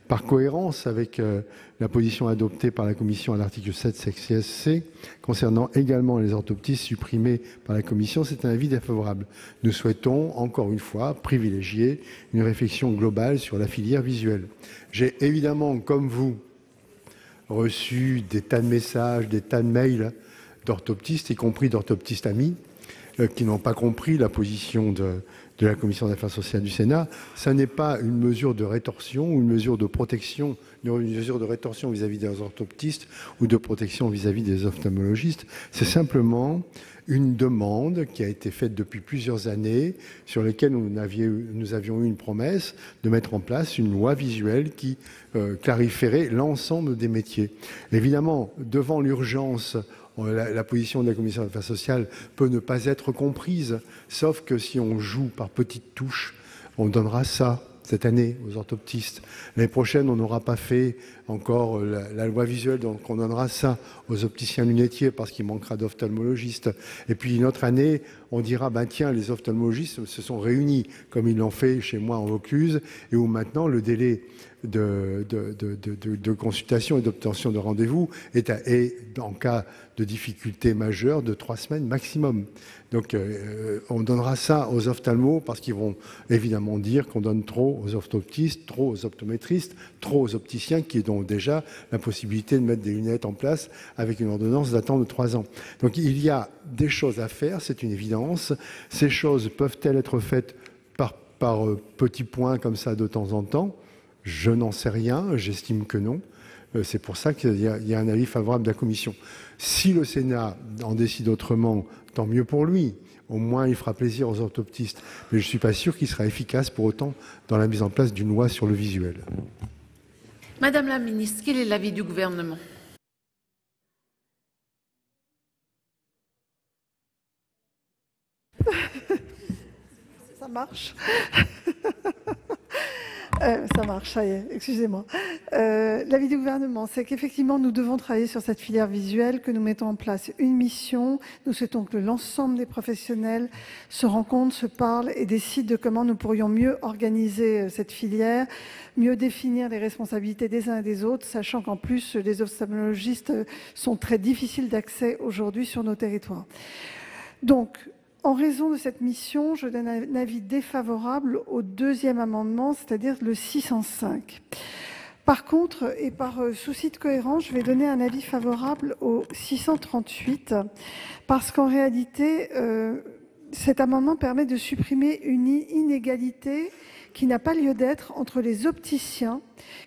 par cohérence avec la position adoptée par la Commission à l'article 7, section C, concernant également les orthoptistes supprimés par la Commission, c'est un avis défavorable. Nous souhaitons, encore une fois, privilégier une réflexion globale sur la filière visuelle. J'ai évidemment, comme vous, reçu des tas de messages, des tas de mails d'orthoptistes, y compris d'orthoptistes amis, qui n'ont pas compris la position de la Commission des affaires sociales du Sénat. Ça n'est pas une mesure de rétorsion ou une mesure de protection, une mesure de rétorsion vis-à-vis des orthoptistes ou de protection vis-à-vis des ophtalmologistes. C'est simplement une demande qui a été faite depuis plusieurs années, sur laquelle nous avions eu une promesse de mettre en place une loi visuelle qui clarifierait l'ensemble des métiers. Évidemment, devant l'urgence, la position de la Commission des affaires sociales peut ne pas être comprise, sauf que si on joue par petites touches, on donnera ça cette année aux orthoptistes. L'année prochaine, on n'aura pas fait encore la loi visuelle, donc on donnera ça aux opticiens lunetiers parce qu'il manquera d'ophtalmologistes. Et puis une autre année, on dira, ben tiens, les ophtalmologistes se sont réunis, comme ils l'ont fait chez moi en Vaucluse, et où maintenant le délai de consultation et d'obtention de rendez-vous est en cas de difficulté majeure de 3 semaines maximum. Donc on donnera ça aux ophtalmos parce qu'ils vont évidemment dire qu'on donne trop aux orthoptistes, trop aux optométristes, trop aux opticiens qui ont déjà la possibilité de mettre des lunettes en place avec une ordonnance datant de 3 ans. Donc il y a des choses à faire, c'est une évidence. Ces choses peuvent-elles être faites par petits points comme ça de temps en temps ? Je n'en sais rien, j'estime que non. C'est pour ça qu'il y a un avis favorable de la Commission. Si le Sénat en décide autrement, tant mieux pour lui. Au moins, il fera plaisir aux orthoptistes. Mais je ne suis pas sûr qu'il sera efficace pour autant dans la mise en place d'une loi sur le visuel.
Madame la Ministre, quel est l'avis du Gouvernement ?
Ça marche. Ça marche, ça y est, excusez-moi. L'avis du gouvernement, c'est qu'effectivement, nous devons travailler sur cette filière visuelle, que nous mettons en place une mission. Nous souhaitons que l'ensemble des professionnels se rencontrent, se parlent et décident de comment nous pourrions mieux organiser cette filière, mieux définir les responsabilités des uns et des autres, sachant qu'en plus, les ophtalmologistes sont très difficiles d'accès aujourd'hui sur nos territoires. Donc, en raison de cette mission, je donne un avis défavorable au deuxième amendement, c'est-à-dire le 605. Par contre, et par souci de cohérence, je vais donner un avis favorable au 638, parce qu'en réalité, cet amendement permet de supprimer une inégalité qui n'a pas lieu d'être entre les opticiens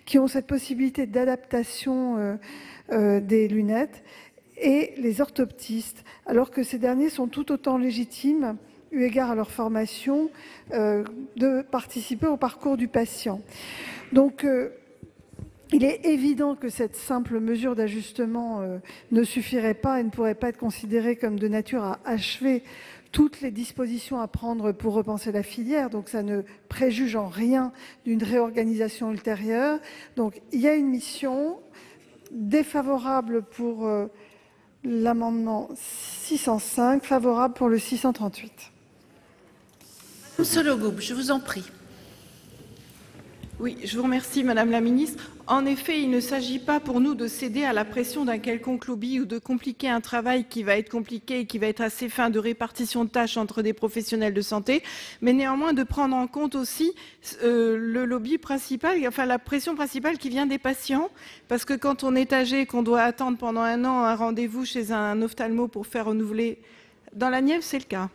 qui ont cette possibilité d'adaptation des lunettes et les orthoptistes, alors que ces derniers sont tout autant légitimes, eu égard à leur formation, de participer au parcours du patient. Donc, il est évident que cette simple mesure d'ajustement ne suffirait pas et ne pourrait pas être considérée comme de nature à achever toutes les dispositions à prendre pour repenser la filière. Donc, ça ne préjuge en rien d'une réorganisation ultérieure. Donc, il y a une mission défavorable pour l'amendement 605, favorable pour le 638.
Madame Sollogoub, je vous en prie.
Oui, je vous remercie, Madame la Ministre. En effet, il ne s'agit pas pour nous de céder à la pression d'un quelconque lobby ou de compliquer un travail qui va être compliqué et qui va être assez fin de répartition de tâches entre des professionnels de santé, mais néanmoins de prendre en compte aussi le lobby principal, enfin la pression principale qui vient des patients, parce que quand on est âgé, qu'on doit attendre pendant 1 an un rendez-vous chez un ophtalmo pour faire renouveler, dans la Nièvre, c'est le cas.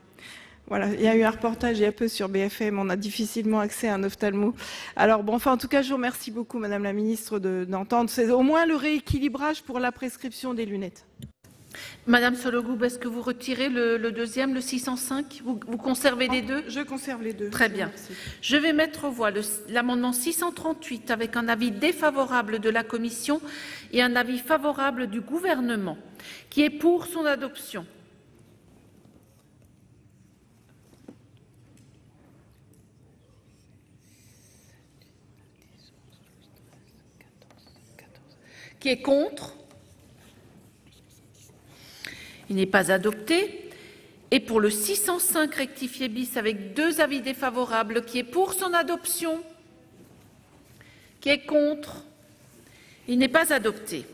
Voilà, il y a eu un reportage il y a peu sur BFM, on a difficilement accès à un ophtalmo. Alors bon, enfin en tout cas, je vous remercie beaucoup, Madame la Ministre, d'entendre. C'est au moins le rééquilibrage pour la prescription des lunettes.
Madame Sollogoub, est-ce que vous retirez le deuxième, le 605 vous conservez les deux?
Je conserve les deux.
Très bien.
Merci.
Je vais mettre aux voix l'amendement 638 avec un avis défavorable de la Commission et un avis favorable du gouvernement. Qui est pour son adoption? Qui est contre? Il n'est pas adopté. Et pour le 605 rectifié bis avec 2 avis défavorables, qui est pour son adoption? Qui est contre? Il n'est pas adopté.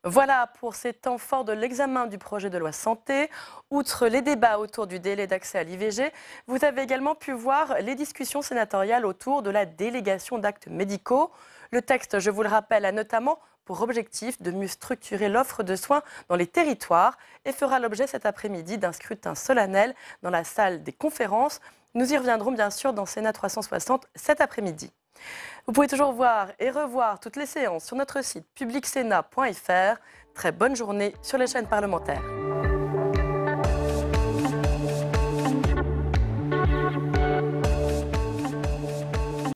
Voilà pour ces temps forts de l'examen du projet de loi santé. Outre les débats autour du délai d'accès à l'IVG, vous avez également pu voir les discussions sénatoriales autour de la délégation d'actes médicaux. Le texte, je vous le rappelle, a notamment pour objectif de mieux structurer l'offre de soins dans les territoires et fera l'objet cet après-midi d'un scrutin solennel dans la salle des conférences. Nous y reviendrons bien sûr dans Sénat 360 cet après-midi. Vous pouvez toujours voir et revoir toutes les séances sur notre site publicsénat.fr. Très bonne journée sur les chaînes parlementaires.